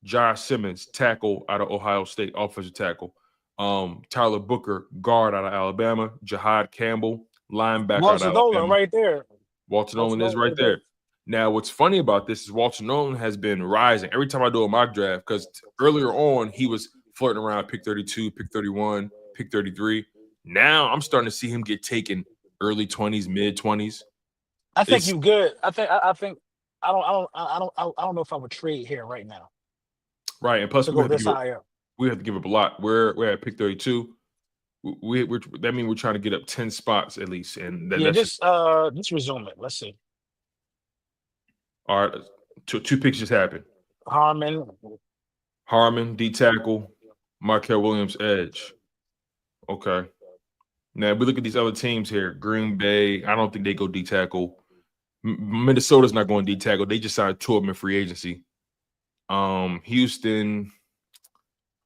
Josh Simmons, tackle out of Ohio State, offensive tackle. Tyler Booker, guard out of Alabama. Jahad Campbell, linebacker out of Alabama. Walter Nolan right there. Walter Nolan is right there. Now, what's funny about this is Walter Nolan has been rising every time I do a mock draft, because earlier on he was flirting around pick 32, pick 31, pick 33. Now I'm starting to see him get taken early 20s, mid 20s. I think you good. I think I don't know if I would trade here right now. Right, and plus we have to give up a lot. We're at pick 32. That means we're trying to get up 10 spots at least. And just resume it. Let's see. All right, two picks just happened. Harmon, D tackle, Markel Williams, edge. Okay. Now we look at these other teams here. Green Bay, I don't think they go D tackle. Minnesota's not going D tackle. They just signed two of them in free agency. Houston,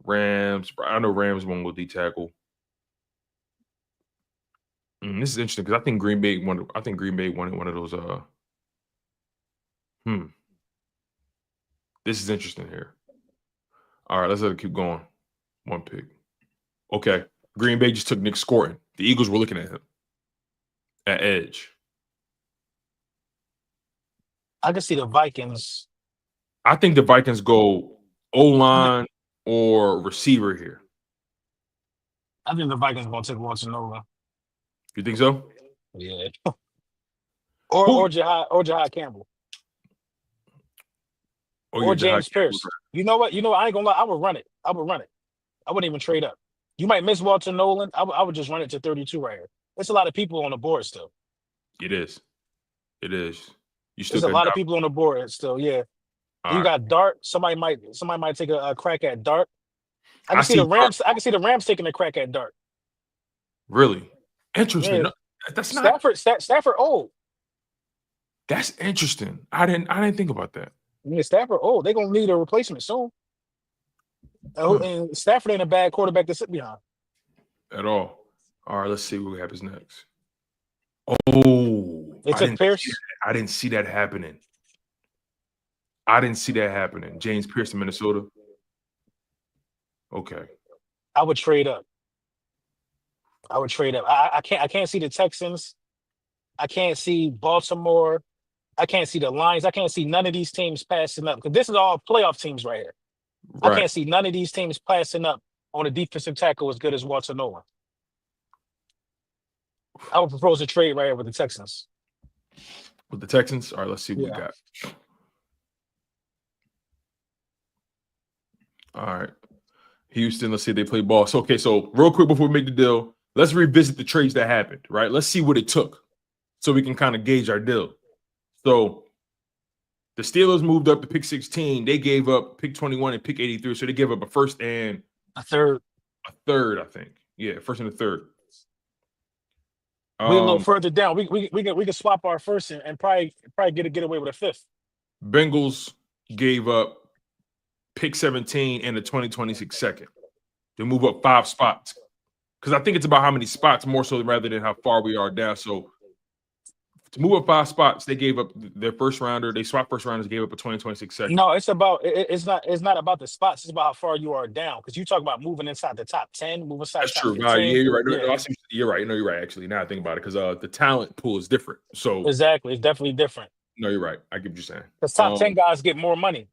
Rams. I know Rams won't go D tackle. This is interesting because I think Green Bay wanted one of those. This is interesting here. All right, let's let it keep going. One pick. Okay. Green Bay just took Nick Scorton. The Eagles were looking at him at edge. I can see the Vikings. I think the Vikings go O-line or receiver here? I think the Vikings are going to take Watson over. You think so? Yeah. or Jahai Campbell. Or James Pierce. You know what? I ain't gonna lie. I would run it. I wouldn't even trade up. You might miss Walter Nolan. I would just run it to 32 right here. There's a lot of people on the board still. It is. You still There's a lot of people on the board still. Yeah. You got Dart. Somebody might take a crack at Dart. I can see the Rams. I can see the Rams taking a crack at Dart. Really interesting. Yeah. No, that's not Stafford old. That's interesting. I didn't think about that. Yeah, Stafford old. They're gonna need a replacement soon. And Stafford ain't a bad quarterback to sit behind at all. All right, let's see what happens next. Oh, they took Pierce. I didn't see that happening. James Pierce in Minnesota. Okay. I would trade up. I can't see the Texans. I can't see Baltimore. I can't see the Lions. I can't see none of these teams passing up because this is all playoff teams right here. Right. I can't see none of these teams passing up on a defensive tackle as good as Walter Nolan. I would propose a trade right here with the Texans. With the Texans? All right, let's see what we got. All right. Houston, let's see if they play ball. So, okay, so real quick before we make the deal, let's revisit the trades that happened, right? Let's see what it took so we can kind of gauge our deal. So the Steelers moved up to pick 16. They gave up pick 21 and pick 83. So they gave up a first and a third. A third, I think. Yeah, first and a third. We a little further down. We can swap our first and probably get away with a fifth. Bengals gave up pick 17 and the 2026 second. They move up 5 spots. Because I think it's about how many spots more so rather than how far we are down. So to move up 5 spots, they gave up their first rounder. They swapped first rounders, gave up a 2026 second. No, it's not about the spots. It's about how far you are down. Because you talk about moving inside the top 10, moving inside. That's true. Yeah, you're right. No, you're right. No, you're right. Actually, now I think about it, because the talent pool is different. So exactly, it's definitely different. No, you're right. I get what you're saying. Because top 10 guys get more money.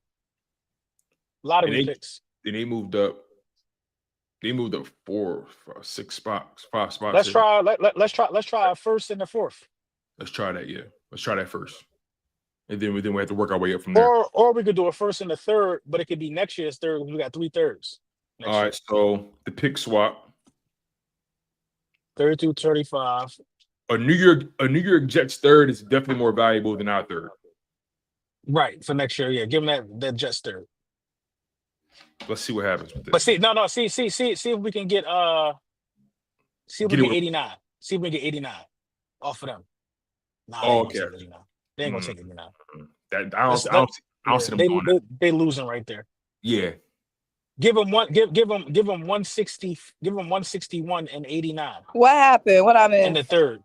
Lottery picks. Then they moved up. They moved up 5 spots. Let's try a first and a fourth. Let's try that. Yeah, let's try that first, and then we have to work our way up from there. Or we could do a first and a third, but it could be next year's third. We got 3 thirds. All right, so the pick swap. 32-35. A New York Jets third is definitely more valuable than our third. Right, for next year, yeah. Give them that Jets third. Let's see what happens with this. But see if we can get 89. See if we can get 89 off of them. Nah, okay. They ain't gonna take 89. I don't see them doing that. They losing right there. Yeah. Give them 160. Give them 161 and 89. What happened? What I missed? In the third.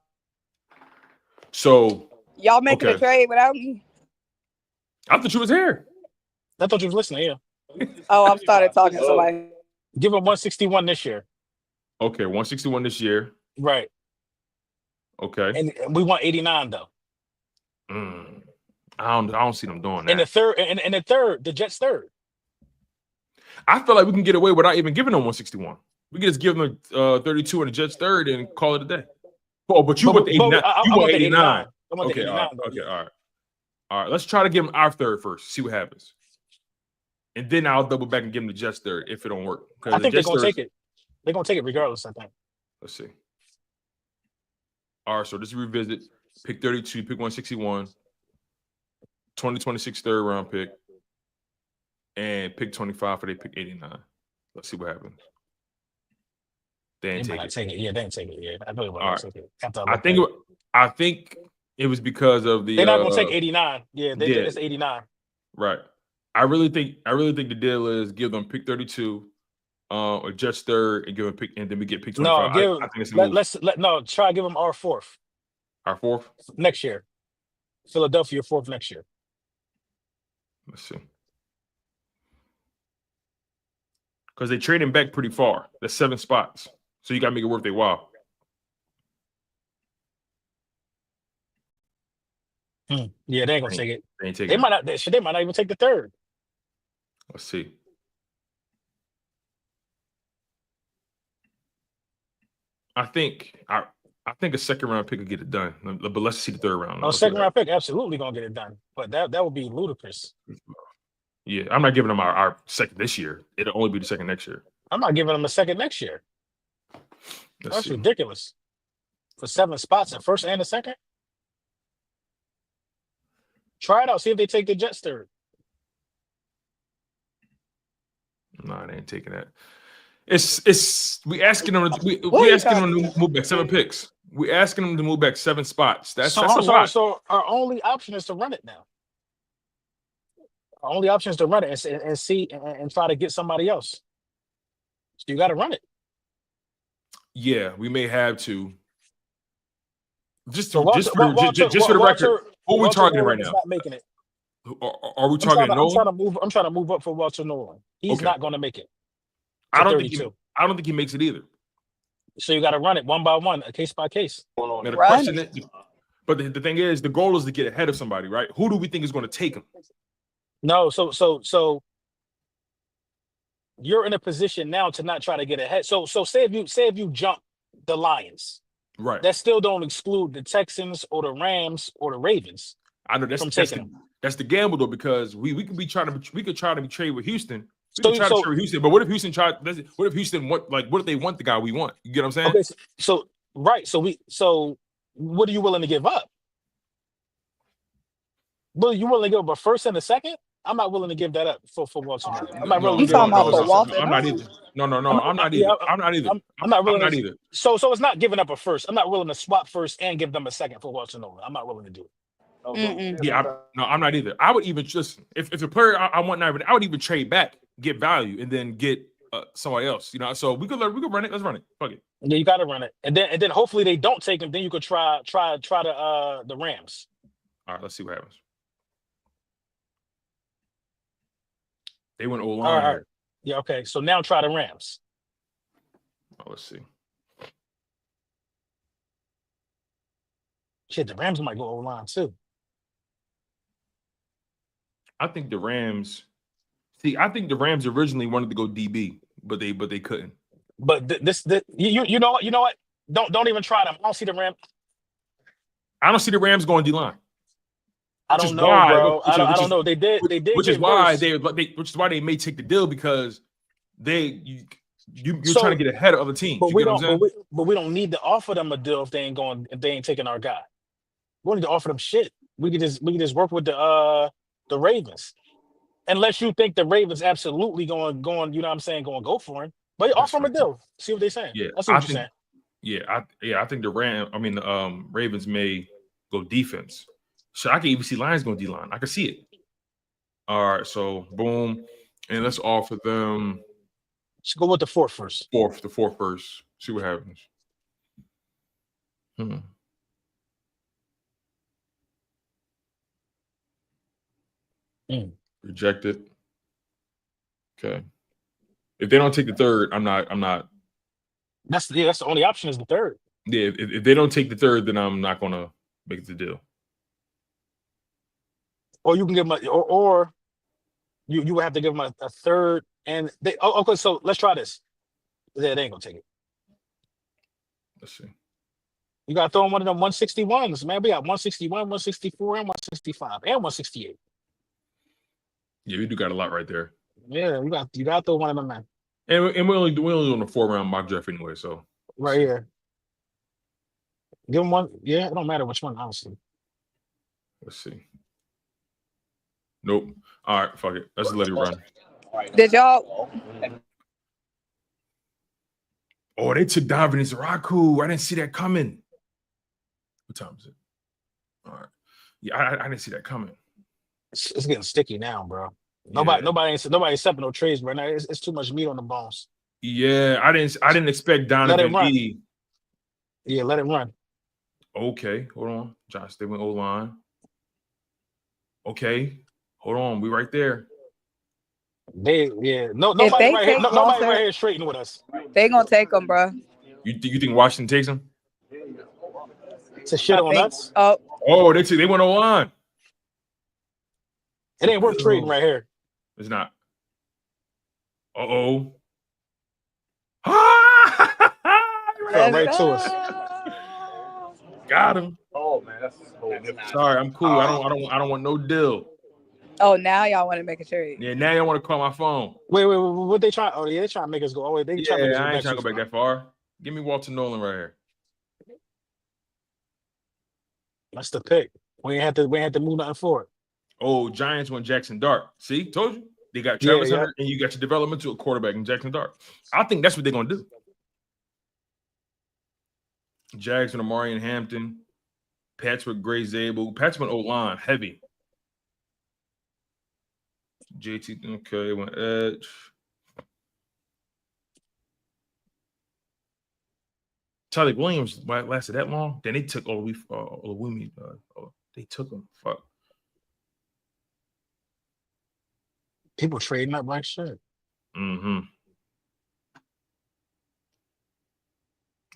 So y'all making a trade without me? I thought you was here. I thought you was listening. Yeah. Oh, I started talking to somebody. Give them 161 this year. Okay, 161 this year. Right. Okay. And we want 89 though. I don't see them doing that. In the third, the Jets third. I feel like we can get away without even giving them 161. We can just give them 32 and the Jets third and call it a day. Oh, but you want the 89. You want 89. Okay, all right. Okay, all right. All right, let's try to give them our third first, see what happens. And then I'll double back and give them the Jets third if it don't work. I think they're going to take it. They're going to take it regardless, I think. Let's see. All right, so just revisit. Pick 32, pick 161, 2026 third round pick, and pick 25 for they pick 89. Let's see what happens. They ain't take it. Yeah, they ain't take it. Yeah, I really want to take it. I think it was because of the. They're not going to take 89. Yeah, it's 89. Right. I really think the deal is give them pick 32, or Jets third, and give them pick, and then we get pick 25. No, I think it's try give them our fourth. Our fourth next year. Philadelphia fourth next year. Let's see. Because they trading back pretty far. That's 7 spots. So you got to make it worth their while. Yeah, they ain't gonna take it. They ain't taking They might not even take the third. Let's see. I think a second round pick will get it done. But let's see the third round. No, second round pick absolutely gonna get it done. But that would be ludicrous. Yeah, I'm not giving them our second this year. It'll only be the second next year. I'm not giving them a second next year. That's ridiculous. For 7 spots, a first and a second. Try it out. See if they take the Jets third. No, they ain't taking that. We asking them to move back 7 picks. We asking them to move back 7 spots. That's a lot. So our only option is to run it now. Our only option is to run it and see and try to get somebody else. So you got to run it. Yeah, we may have to. Just for Walter, the record, who are we targeting right now? Not making it. Are we targeting Nolan? I'm trying to move up for Walter Nolan. He's not going to make it. I don't think he makes it either. So you got to run it one by one, case by case. Now, the question is, but the thing is, the goal is to get ahead of somebody, right? Who do we think is going to take him? No, so you're in a position now to not try to get ahead. So say if you jump the Lions, right? That still don't exclude the Texans or the Rams or the Ravens. I know that's the gamble though, because we could try to be trade with Houston. But what if Houston what if they want the guy we want? You get what I'm saying? Okay, so what are you willing to give up? Well, you willing to give up a first and a second? I'm not willing to give that up for Walter. I'm not willing to give up for Walter. I'm not either. No, I'm not either. I'm not either. I'm not willing either. So it's not giving up a first. I'm not willing to swap first and give them a second for Walter Nolan. I'm not willing to do it. I'm not either. I would even just if a player I want now, I would even trade back, get value, and then get somebody else. You know, so we could run it. Let's run it. Fuck it. Yeah, you got to run it, and then hopefully they don't take him. Then you could try the Rams. All right, let's see what happens. They went O-line. All right. Yeah. Okay. So now try the Rams. Oh, let's see. Shit, the Rams might go O-line too. I think the Rams. I think the Rams originally wanted to go DB, but they couldn't. But you know what? Don't even try them. I don't see the Rams. I don't see the Rams going D-line. I don't know, bro. I don't know. They did. Which is why they may take the deal, because you're trying to get ahead of other teams. But we don't need to offer them a deal if they ain't taking our guy. We don't need to offer them shit. We can just work with the Ravens, unless you think the Ravens absolutely going. You know what I'm saying? Going go for him, but offer them a deal. See what they're saying. Yeah, that's what you're saying. Yeah, I think the Ravens may go defense. So I can even see Lions going D-line. I can see it. All right, so boom, and let's offer them. Let's go with the fourth first. The fourth first. See what happens. Rejected. Okay. If they don't take the third, I'm not. That's the only option is the third. Yeah, if they don't take the third, then I'm not gonna make the deal. Or you can give them or you would have to give them a third, and okay. So let's try this. They ain't gonna take it. Let's see. You gotta throw in one of them 161s, man. We got 161, 164, and 165, and 168. Yeah, we do got a lot right there. Yeah, you got to throw one of them, man. And we're only doing a 4-round mock draft anyway, so right here. Give them one. Yeah, it don't matter which one, honestly. Let's see. Nope. All right, fuck it. Let's let it run. Did y'all? Oh, they took Davin Zaraku. I didn't see that coming. What time is it? All right. Yeah, I didn't see that coming. It's getting sticky now, bro. Nobody accepting no trades right now. It's too much meat on the bones. Yeah, I didn't expect Donovan E. Yeah, let it run. Okay, hold on. Josh, they went O-line. Okay, hold on. We right there. Nobody right here straightening with us. They gonna take them, bro. You think Washington takes them? To shit on us? Oh, they went O-line. It ain't worth trading right here. It's not. fell right to us. Got him. Oh man, that's Sorry, I'm cool. I don't want no deal. Oh, now y'all want to make a trade. Yeah, now y'all want to call my phone. Wait, what they trying? Oh, yeah, they trying to make us go. Oh, wait, they trying to make us I ain't go trying to go back that far. Give me Walter Nolan right here. That's the pick. We ain't had to move nothing for it. Oh, Giants won Jackson Dart. See, told you. They got Travis Hunter, and you got your developmental quarterback in Jackson Dart. I think that's what they're gonna do. Jags and Amari and Hampton. Pats with Gray Zabel. Pats went O-line, heavy. JT, okay, went edge. Charlie Williams lasted that long. Then they took Olawumi. They took him. Fuck. People trading up like shit. Mm-hmm.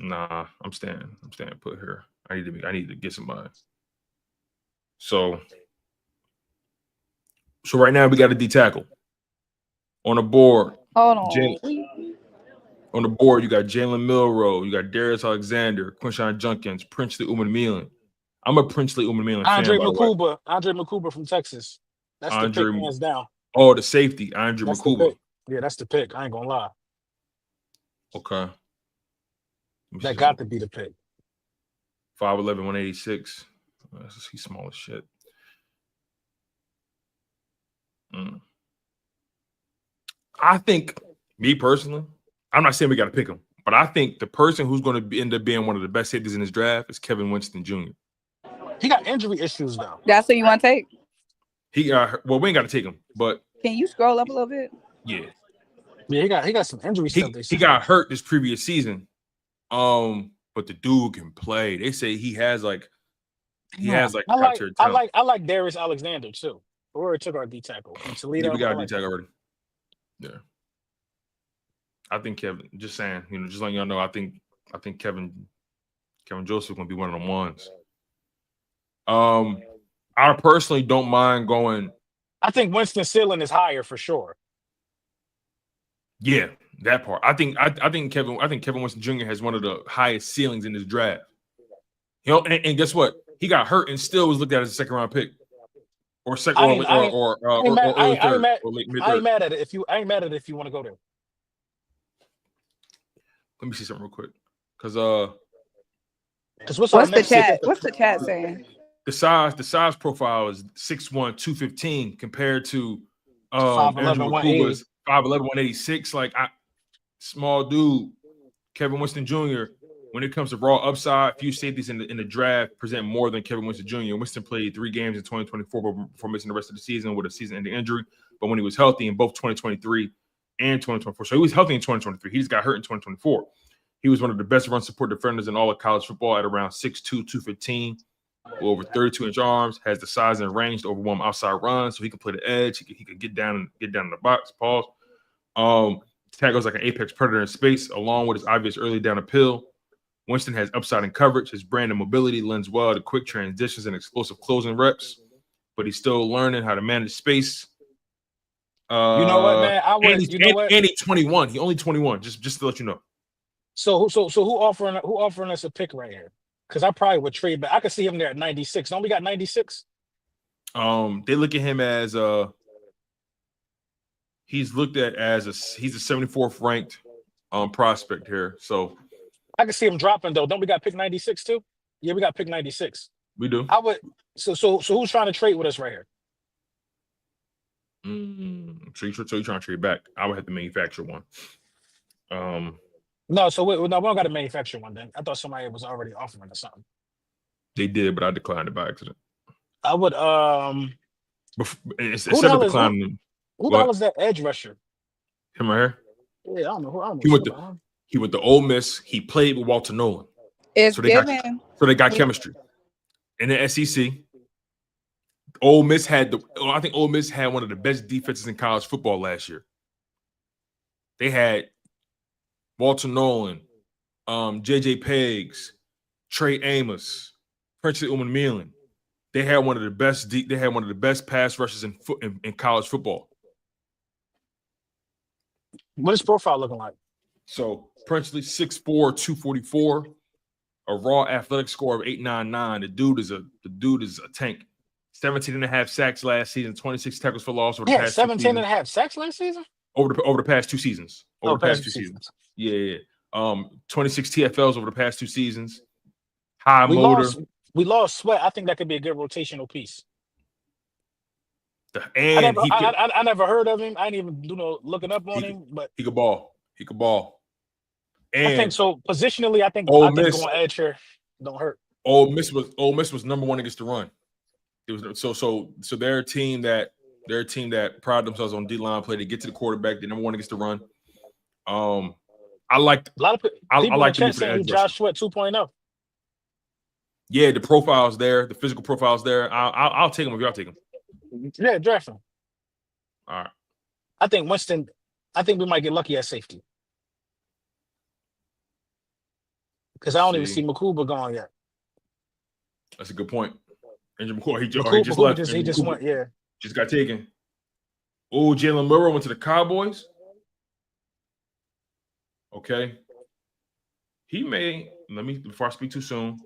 Nah, I'm staying put here. I need to get somebody. So right now we got a D tackle on the board. Hold on. On the board, you got Jalen Milroe, you got Darius Alexander, Quinyon Junkins, Princely Umanmielen. I'm a Princely Umanmielen fan. Andre Makuba from Texas. That's the pick, hands down. Oh, the safety, Andre Makuba. Yeah, that's the pick. I ain't gonna lie. Okay. That got to be the pick. 5'11", 186. He's small as shit. I think, me personally, I'm not saying we got to pick him, but I think the person who's going to end up being one of the best safeties in this draft is Kevin Winston Jr. He got injury issues, though. That's who you want to take? We ain't got to take him, but can you scroll up a little bit? Yeah, he got some injury stuff. He got hurt this previous season, but the dude can play. They say he has like I like Darius Alexander too. Or took our D tackle from Toledo. Yeah, we got a D tackle already. Yeah, I think Kevin. Just saying, just letting y'all know. I think Kevin Joseph gonna be one of them ones. I personally don't mind going. I think Winston ceiling is higher for sure. Yeah, that part. I think Kevin Winston Jr. has one of the highest ceilings in this draft. And guess what? He got hurt and still was looked at as a second round pick, or second or early third, or late mid third. I ain't mad at it if you want to go there. Let me see something real quick, because what's the chat saying? The size profile is 6'1", 215 compared to 5'11", 180. 5'11", 186. Like, small dude. Kevin Winston Jr., when it comes to raw upside, few safeties in the draft present more than Kevin Winston Jr. Winston played 3 games in 2024 before missing the rest of the season with a season-ending injury. But when he was healthy in both 2023 and 2024, so he was healthy in 2023. He just got hurt in 2024. He was one of the best run support defenders in all of college football at around 6'2", 215. With over 32-inch arms, has the size and range to overwhelm outside runs, so he can play the edge. He could get down in the box. Pause. Tackles like an apex predator in space, along with his obvious early down appeal. Winston has upside in coverage. His brand and mobility lends well to quick transitions and explosive closing reps, but he's still learning how to manage space. You know what, man? And he's 21. He only 21. Just to let you know. So who offering us a pick right here? Because I probably would trade, but I could see him there at 96. Don't we got 96? They look at him as he's looked at as he's a 74th ranked prospect here. So I can see him dropping though. Don't we got pick 96 too? Yeah, we got pick 96. We do. I would. So who's trying to trade with us right here? So you're trying to trade back? I would have to manufacture one. No, we don't got to manufacture one then. I thought somebody was already offering or something. They did, but I declined it by accident. I would instead of declining. Who the hell is that edge rusher? Him right here? Yeah, I don't know. He went to Ole Miss. He played with Walter Nolan. So they got chemistry. In the SEC, Ole Miss had one of the best defenses in college football last year. They had Walter Nolan, J.J. Peggs, Trey Amos, Princely Umanmielen. They had one of the best pass rushes in college football. What is profile looking like? So Princely 6'4", 244, a raw athletic score of 899. The dude is a tank. 17 and a half sacks last season, 26 tackles for loss over the past 17 and a half sacks last season? Over the past 2 seasons. Over the past 2 seasons. Yeah. 26 TFLs over the past 2 seasons. High motor. We lost Sweat. I think that could be a good rotational piece. And I never heard of him. I didn't even do no looking up on him, but he could ball. He could ball. And I think so. Positionally, I think going edge here don't hurt. Ole Miss was number 1 against the run. It was so they're a team that pride themselves on D-line play. They get to the quarterback. They're number 1 against the run. I like a lot of people like in chat saying Josh Sweat 2.0. Yeah, the profile's there. The physical profile's there. I'll take him if y'all take him. Yeah, draft him. All right. I think Winston. I think we might get lucky at safety because I don't even see Makuba going yet. That's a good point. Andrew McCoy, he just left. He just went. Yeah, just got taken. Oh, Jalen Murray went to the Cowboys. Okay. He may. Let me before I speak too soon.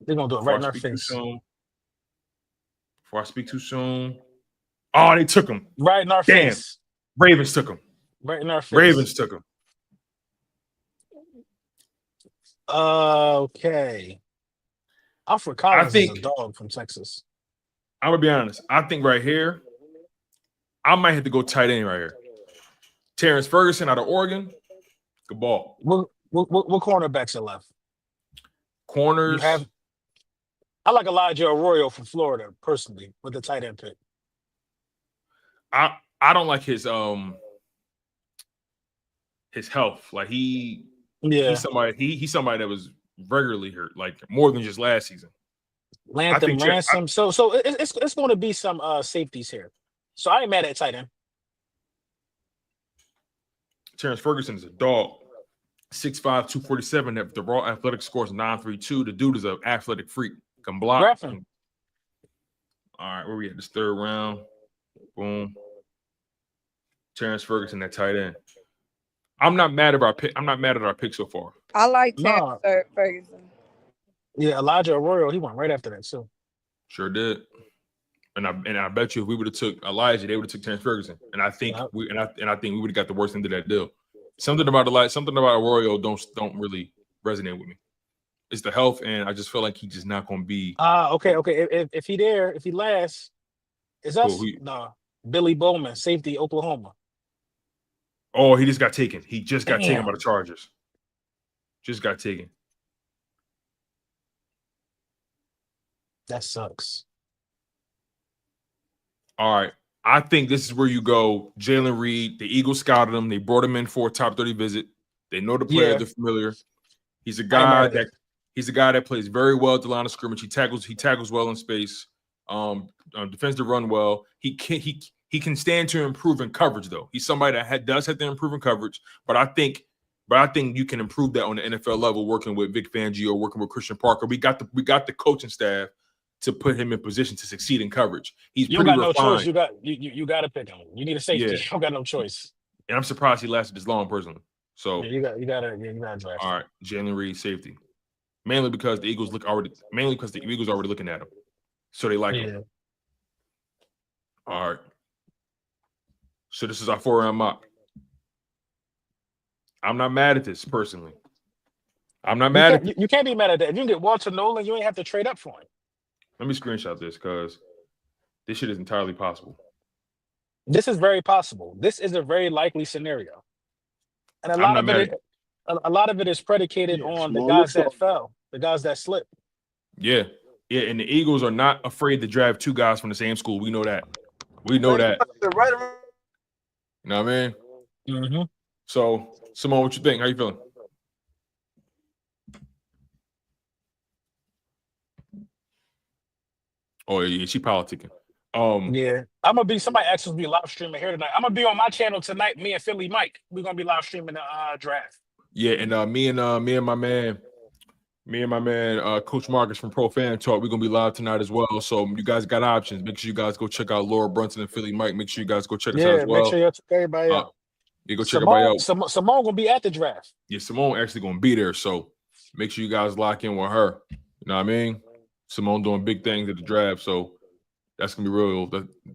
They're gonna do it right in our face. Before I speak too soon. Oh, they took him. Right in our face. Ravens took him. Right in our face. Ravens took him. Okay. Alfred Collins is a dog from Texas. I'm gonna be honest. I think right here, I might have to go tight end right here. Terrence Ferguson out of Oregon. Good ball. What cornerbacks are left? Corners. I like Elijah Arroyo from Florida personally with the tight end pick. I don't like his health. Like he's somebody that was regularly hurt, like more than just last season. Ransom. So it's going to be some safeties here. So I ain't mad at tight end. Terrence Ferguson is a dog. 6'5", 247. The raw athletic scores 932. The dude is an athletic freak. Can block. All right, where we at? This 3rd round. Boom. Terrence Ferguson, that tight end. I'm not mad at our pick. I'm not mad at our pick so far. I like Terrence Ferguson. Yeah, Elijah Arroyo, he went right after that, so. Sure did. And I bet you if we would have took Elijah, they would have took Terrence Ferguson. And I think we would have got the worst end of that deal. Something about Arroyo don't really resonate with me. It's the health, and I just feel like he's just not going to be. Okay. If he lasts, is us? No, Billy Bowman, safety, Oklahoma. Oh, he just got taken. He just got taken by the Chargers. Just got taken. That sucks. All right. I think this is where you go. Jalen Reed, the Eagles scouted him. They brought him in for a top 30 visit. They know the player. They're familiar. He's a guy that plays very well at the line of scrimmage. He tackles well in space. Defends the run well. He can stand to improve in coverage though. He's somebody that does have to improve in coverage. But I think you can improve that on the NFL level, working with Vic Fangio, working with Christian Parker. We got the coaching staff to put him in position to succeed in coverage. He's pretty refined. No choice. You got to pick him. You need a safety. You don't got no choice. And I'm surprised he lasted this long personally. So you got to draft. All right, Jalen Reed, safety. Mainly because the Eagles already looking at him. So they like him. All right. So this is our 4-round mock. I'm not mad at this personally. I'm not mad at it. You can't be mad at that. If you can get Walter Nolan, you ain't have to trade up for him. Let me screenshot this because this shit is entirely possible. This is very possible. This is a very likely scenario. And a lot of it is predicated on the guys that fell, the guys that slipped. Yeah. Yeah, and the Eagles are not afraid to draft 2 guys from the same school. We know that. We know that. You know what I mean? Mm-hmm. So, Symone, what you think? How you feeling? Oh, yeah, she politicking. Yeah, I'm gonna be. Somebody asked us to be live streaming here tonight. I'm gonna be on my channel tonight. Me and Philly Mike. We're gonna be live streaming the draft. Yeah, and me and my man, Coach Marcus from Pro Fan Talk. We're gonna be live tonight as well. So you guys got options. Make sure you guys go check out Laura Brunson and Philly Mike. Make sure you guys go check us out as well. Make sure you check everybody out. You go check everybody out. Symone gonna be at the draft. Yeah, Symone actually gonna be there. So make sure you guys lock in with her. You know what I mean? Symone doing big things at the draft. So that's gonna be real.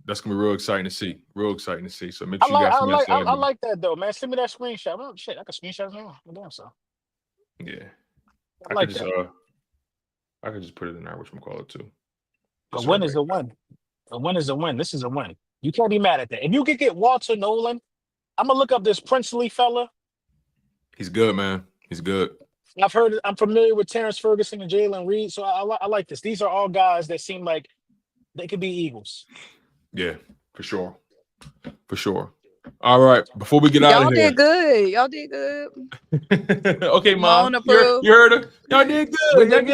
That's gonna be real exciting to see. Real exciting to see. So make sure you guys. I like that though, man. Send me that screenshot. Oh shit, I can screenshot it now. Damn, so. Yeah, I like that. I could just put it in there. Whatchamacallit too. A win is a win. A win is a win. This is a win. You can't be mad at that. If you could get Walter Nolan, I'm gonna look up this Princely fella. He's good, man. He's good. I'm familiar with Terrence Ferguson and Jalen Reed, so I like this. These are all guys that seem like they could be Eagles. Yeah, for sure. For sure. All right. Before we get out of here. Y'all did good. Okay, Mom. You heard her. Y'all did good. We did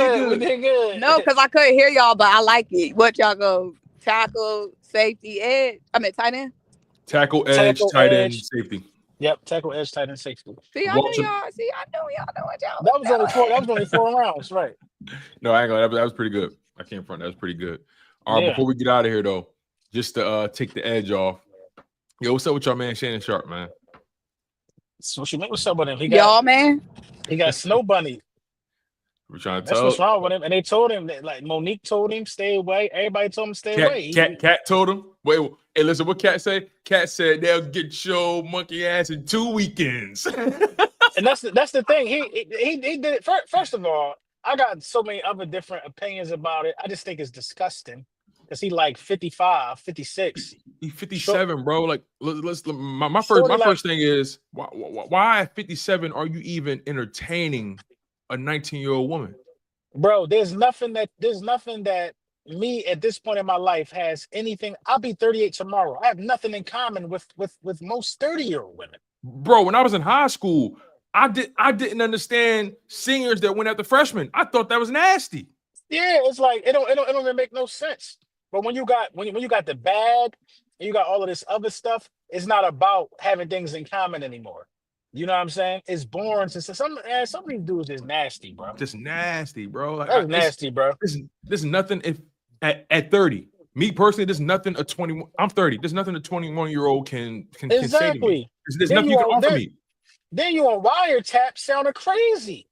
good. No, because I couldn't hear y'all, but I like it. What y'all go? Tackle, safety, edge. Tight end. Tackle, edge, tight end, safety. Yep, tackle, edge, tight end, safety. See, I know y'all. See, I know y'all know what y'all. That was only 4 rounds, right? No, I ain't gonna. That was pretty good. I can't front. That was pretty good. All right, before we get out of here, though, just to take the edge off. Yo, what's up with y'all, man? Shannon Sharp, man. So what you make? What's up with him? He got Snow Bunny. We're trying to That's tell. what's wrong with him. And they told him that, like Monique told him, stay away. Everybody told him stay away. Cat told him. Wait, hey, listen, what Cat say? Cat said they'll get your monkey ass in 2 weekends. And that's the thing. He did it. First of all, I got so many other different opinions about it. I just think it's disgusting. Because he like 55, 56. He's 57, bro. Like, my first thing is, why at 57 are you even entertaining a 19-year-old woman? Bro, there's nothing that me at this point in my life has anything. I'll be 38 tomorrow. I have nothing in common with most 30-year-old women. Bro, when I was in high school, I didn't understand seniors that went after freshmen. I thought that was nasty. Yeah, it's like it don't even make no sense. But when you got the bag and you got all of this other stuff, it's not about having things in common anymore. You know what I'm saying? It's boring. Some of these dudes is nasty, bro. Just nasty, bro. Like, that's nasty, bro. There's nothing at 30. Me personally, there's nothing a 21. I'm 30. There's nothing a 21-year-old can say to me. There's nothing you can offer me. Then you on wiretap sounding crazy.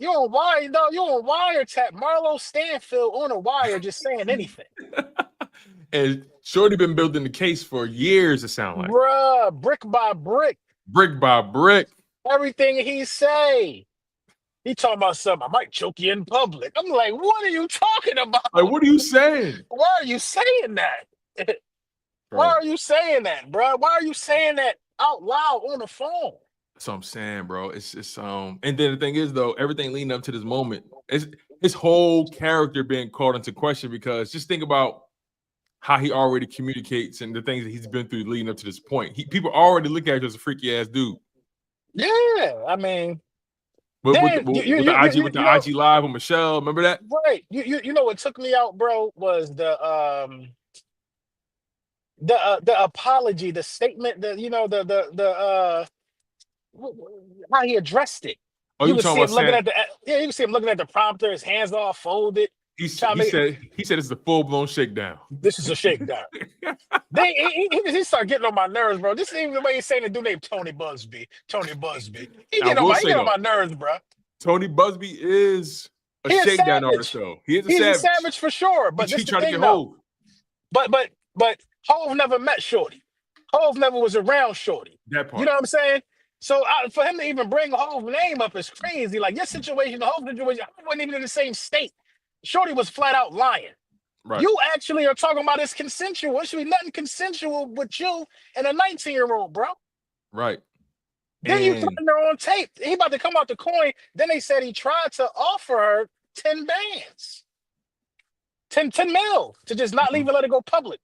You on wiretap. Marlo Stanfield on a wire just saying anything. And Shorty been building the case for years, it sounds like. Bruh, brick by brick. Brick by brick. Everything he say. He talking about something. I might choke you in public. I'm like, what are you talking about? Like, what are you saying? Why are you saying that? Why are you saying that, bro? Why are you saying that out loud on the phone? That's what I'm saying, bro. It's and then the thing is, though, everything leading up to this moment, is his whole character being called into question, because just think about how he already communicates and the things that he's been through leading up to this point. People already look at him as a freaky ass dude. Yeah, I mean, but with the IG live with Michelle, remember that? Right. You know what took me out, bro, was the apology, the statement, how he addressed it. Oh, you talking about looking at you can see him looking at the prompter, his hands all folded. He said it's a full-blown shakedown. This is a shakedown. He started getting on my nerves, bro. This is even the way he's saying the dude named Tony Busby. He get on my nerves, bro. Tony Busby is a shakedown artist, though. He's a savage for sure. But he tried to get Hov. But Hov never met Shorty. Hov never was around Shorty. That part. You know what I'm saying? So for him to even bring Hov's name up is crazy. Like your situation, the whole situation, I wasn't even in the same state. Shorty was flat out lying. Right. You actually are talking about it's consensual. It should be nothing consensual with you and a 19-year-old, bro. Right. Then you put her on tape. He about to come out the coin. Then they said he tried to offer her 10 bands. 10 mil to just not leave and let it go public.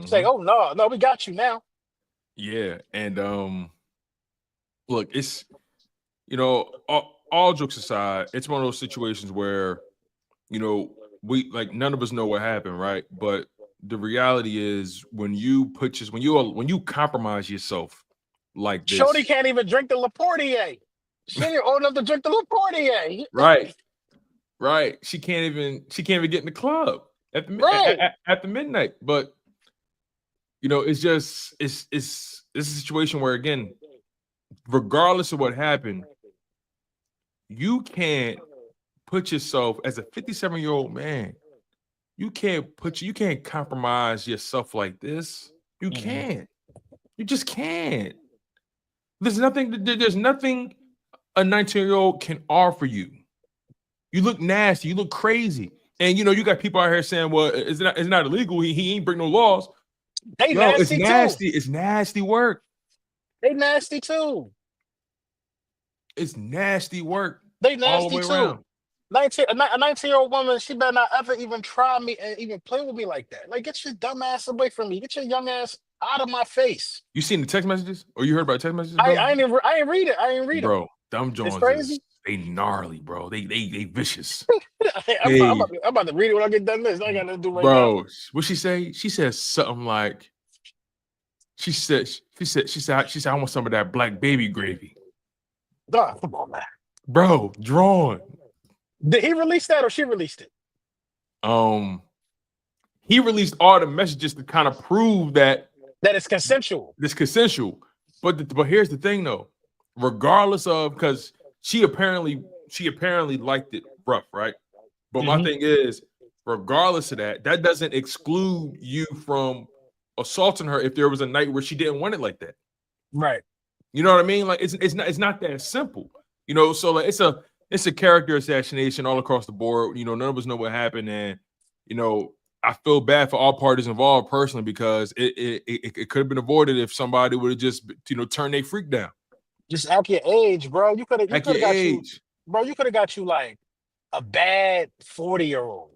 Say, oh no, we got you now. Yeah. And look, it's all jokes aside, it's one of those situations where we none of us know what happened, right? But the reality is when you compromise yourself like this. Shorty can't even drink the Laportier. She ain't old enough to drink the Laportier. Right. She can't even get in the club at the midnight. But it's this is a situation where, again, regardless of what happened, you can't put yourself as a 57-year-old man. You can't compromise yourself like this. You can't. You just can't. There's nothing a 19-year-old can offer you. You look nasty. You look crazy. And you got people out here saying, "Well, it's not illegal. He ain't break no laws." It's nasty too. It's nasty work. They nasty too. It's nasty work. They nasty all the way too. around. A 19-year-old woman, she better not ever even try me and even play with me like that. Like, get your dumb ass away from me. Get your young ass out of my face. You seen the text messages? Or you heard about text messages? I ain't read it. I ain't read it. Bro, dumb Jones. It's crazy. They gnarly, bro. They vicious. I'm about to read it when I get done this. I got nothing to do right now. Bro, what she say? She said something like, she said, I want some of that black baby gravy. Come on, man. Bro, drawn. Did he release that or she released it? He released all the messages to kind of prove that it's consensual. It's consensual. But here's the thing though. Regardless of, because she apparently liked it rough, right? But my thing is, regardless of that doesn't exclude you from assaulting her if there was a night where she didn't want it like that. Right. You know what I mean? Like it's not that simple. So like it's a character assassination all across the board. None of us know what happened, and I feel bad for all parties involved personally, because it could have been avoided if somebody would have just turned their freak down. Just act your age, bro. You could have got age. You could have got you like a bad 40-year-old.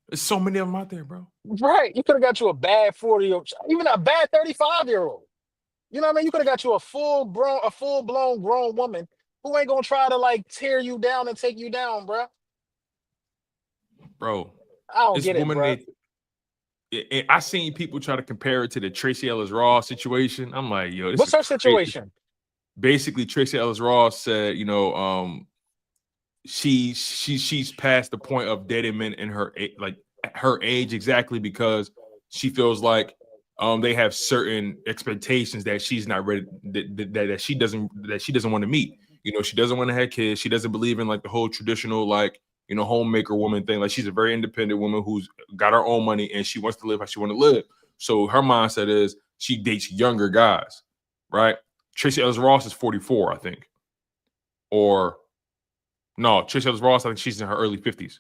There's so many of them out there, bro. Right. You could have got you a bad 40-year-old, even a bad 35-year-old. You know what I mean? You could have got you a full-blown grown woman who ain't gonna try to like tear you down and take you down, bro. Bro, I don't get it, bro. I seen people try to compare it to the Tracy Ellis Ross situation. I'm like, yo, what's her situation? Basically, Tracy Ellis Ross said, she's past the point of dating men in her age exactly, because she feels like they have certain expectations that she's not ready, that she doesn't want to meet. She doesn't want to have kids. She doesn't believe in like the whole traditional homemaker woman thing. Like, she's a very independent woman who's got her own money and she wants to live how she want to live. So her mindset is she dates younger guys, right? Tracy Ellis Ross is 44, I think. Or no, Tracy Ellis Ross, I think she's in her early 50s.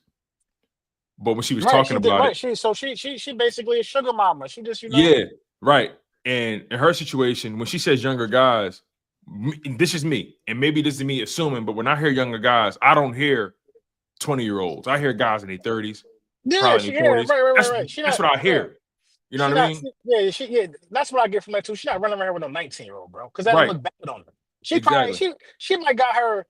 But when she was talking about it, she basically a sugar mama. She just yeah, right. And in her situation, when she says younger guys, this is me, and maybe this is me assuming, but when I hear younger guys, I don't hear 20-year-olds. I hear guys in their 30s, probably in their 40s. Right. That's what I hear. You know what I mean? Yeah. That's what I get from that too. She's not running around with no 19-year-old, bro, because that would look bad on her. She probably she might got her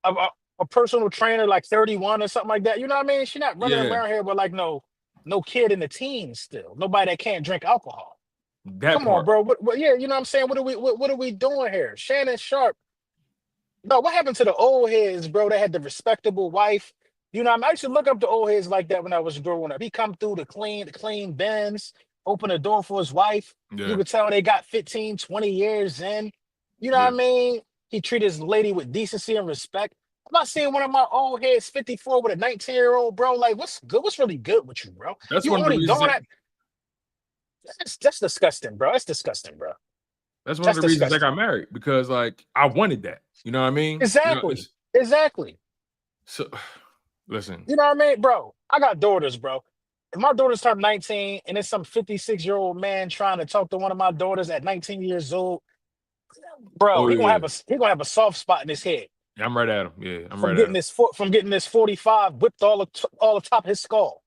a personal trainer like 31 or something like that. You know what I mean? She's not running around here with like no kid in the teens still. Nobody that can't drink alcohol. Come on, bro. Yeah, you know what I'm saying? What are we doing here? Shannon Sharp. No, what happened to the old heads, bro? They had the respectable wife. You know, I used to look up the old heads like that when I was growing up. He come through the clean Benz, open the door for his wife. Yeah. You could tell they got 15, 20 years in. You know what I mean? He treated his lady with decency and respect. I'm not seeing one of my old heads 54 with a 19-year-old, bro. Like, what's good? What's really good with you, bro? That's you one only of the reasons doing that. That's disgusting, bro. That's disgusting, bro. That's one of the reasons I got married, because like I wanted that. You know what I mean? Exactly. Exactly. So listen. You know what I mean, bro? I got daughters, bro. If my daughters turn 19 and it's some 56-year-old man trying to talk to one of my daughters at 19 years old, bro, he gonna have a soft spot in his head. Yeah, I'm right at him. Yeah, I'm right at him. From getting this 45 whipped all the top of his skull.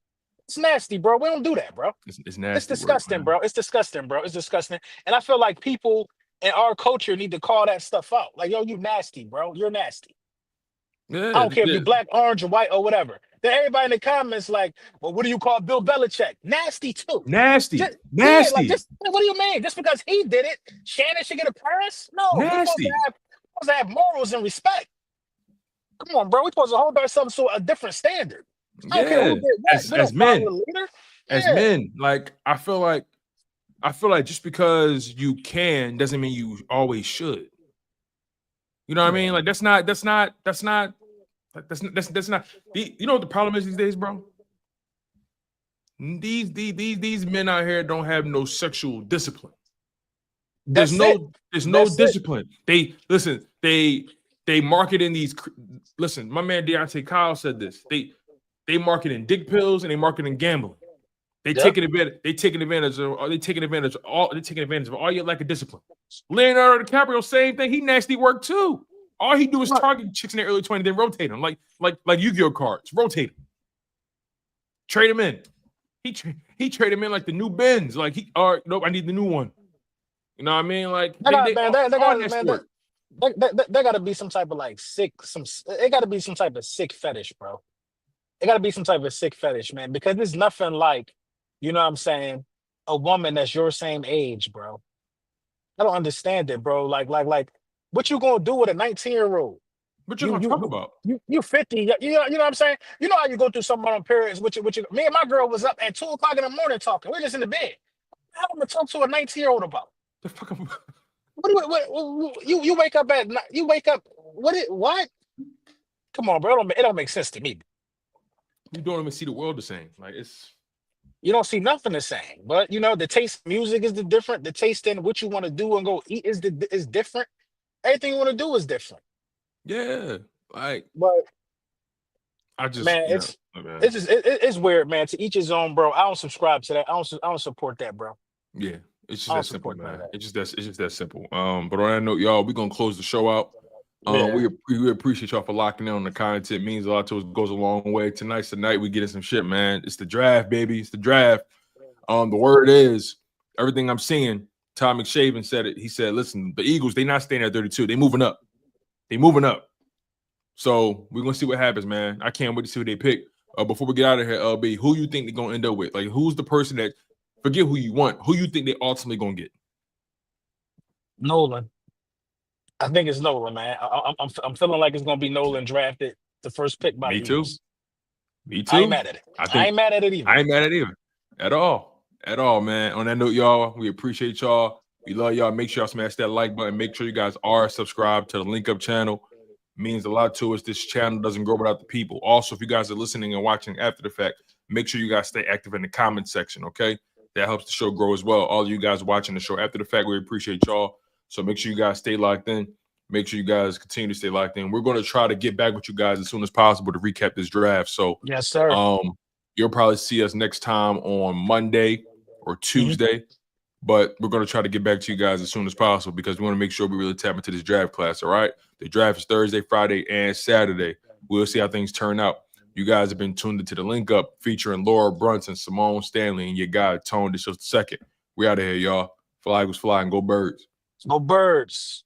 It's nasty, bro. We don't do that, bro. It's nasty. It's disgusting, bro. It's disgusting, bro. It's disgusting. And I feel like people in our culture need to call that stuff out. Like, yo, you nasty, bro. You're nasty. Yeah, I don't care if you're black, orange, or white, or whatever. Then everybody in the comments like, well, what do you call Bill Belichick? Nasty, too. Nasty. Nasty. Yeah, what do you mean? Just because he did it, Shannon should get a pass? No. Nasty. We're supposed to have morals and respect. Come on, bro. We're supposed to hold ourselves to a different standard. I don't care who did what. As men. As men, like, I feel like I feel like just because you can doesn't mean you always should. You know what I mean? Like that's not. You know what the problem is these days, bro? These men out here don't have no sexual discipline. There's no discipline. They listen. They market in these. Listen, my man Deontay Kyle said this. They market in dick pills and they market in gambling. They taking advantage. They taking advantage of all your lack of discipline. Leonardo DiCaprio, same thing. He nasty work too. All he do is target chicks in their early 20s, then rotate them like Yu-Gi-Oh cards. Rotate them. Trade them in. He trade them in like the new Benz. Like nope, I need the new one. You know what I mean? Like there got to be some type of like it got to be some type of sick fetish, bro. It got to be some type of sick fetish, man, because there's nothing like, you know what I'm saying, a woman that's your same age, bro. I don't understand it, bro. Like, what you gonna do with a 19-year-old? What you gonna talk about? You 50. You know what I'm saying? You know how you go through some on periods. Me and my girl was up at 2:00 in the morning talking. We're just in the bed. How am I gonna talk to a 19-year-old about? The fuck. What you wake up at? You wake up. What? Come on, bro. It don't make sense to me. You don't even see the world the same. Like you don't see nothing the same. But you know, the taste in music is different. The taste in what you want to do and go eat is different. Everything you want to do is different. Yeah, like. But I just man, it's weird, man. To each his own, bro. I don't subscribe to that. I don't support that, bro. Yeah, it's just that simple, man. It's just that simple. But on that note, y'all, we're gonna close the show out. We appreciate y'all for locking in on the content. It means a lot to us. Goes a long way. Tonight's the night we getting some shit, man. It's the draft, baby. It's the draft. The word is everything I'm seeing. Tom McShaven said it. He said, "Listen, the Eagles, they not staying at 32. They moving up. So we're gonna see what happens, man. I can't wait to see what they pick. Before we get out of here, LB, who you think they're gonna end up with? Like, who's the person that forget who you want? Who you think they ultimately gonna get? Nolan. I think it's Nolan, man. I'm feeling like it's gonna be Nolan drafted the first pick by the Eagles. Me too. I ain't mad at it. I ain't mad at it either. I ain't mad at it either. At all, man. On that note, y'all, we appreciate y'all. We love y'all. Make sure y'all smash that like button. Make sure you guys are subscribed to the Linc Up channel. It means a lot to us. This channel doesn't grow without the people. Also, if you guys are listening and watching after the fact, make sure you guys stay active in the comment section, okay? That helps the show grow as well. All of you guys watching the show after the fact, we appreciate y'all. So make sure you guys stay locked in. Make sure you guys continue to stay locked in. We're going to try to get back with you guys as soon as possible to recap this draft. So yes, sir. You'll probably see us next time on Monday or Tuesday. But we're going to try to get back to you guys as soon as possible because we want to make sure we really tap into this draft class, all right? The draft is Thursday, Friday, and Saturday. We'll see how things turn out. You guys have been tuned into the Linc Up featuring Laura Brunson, Symone Stanley, and your guy, Tone DeShields II. We out of here, y'all. Flag was flying. Go Birds. Go Birds.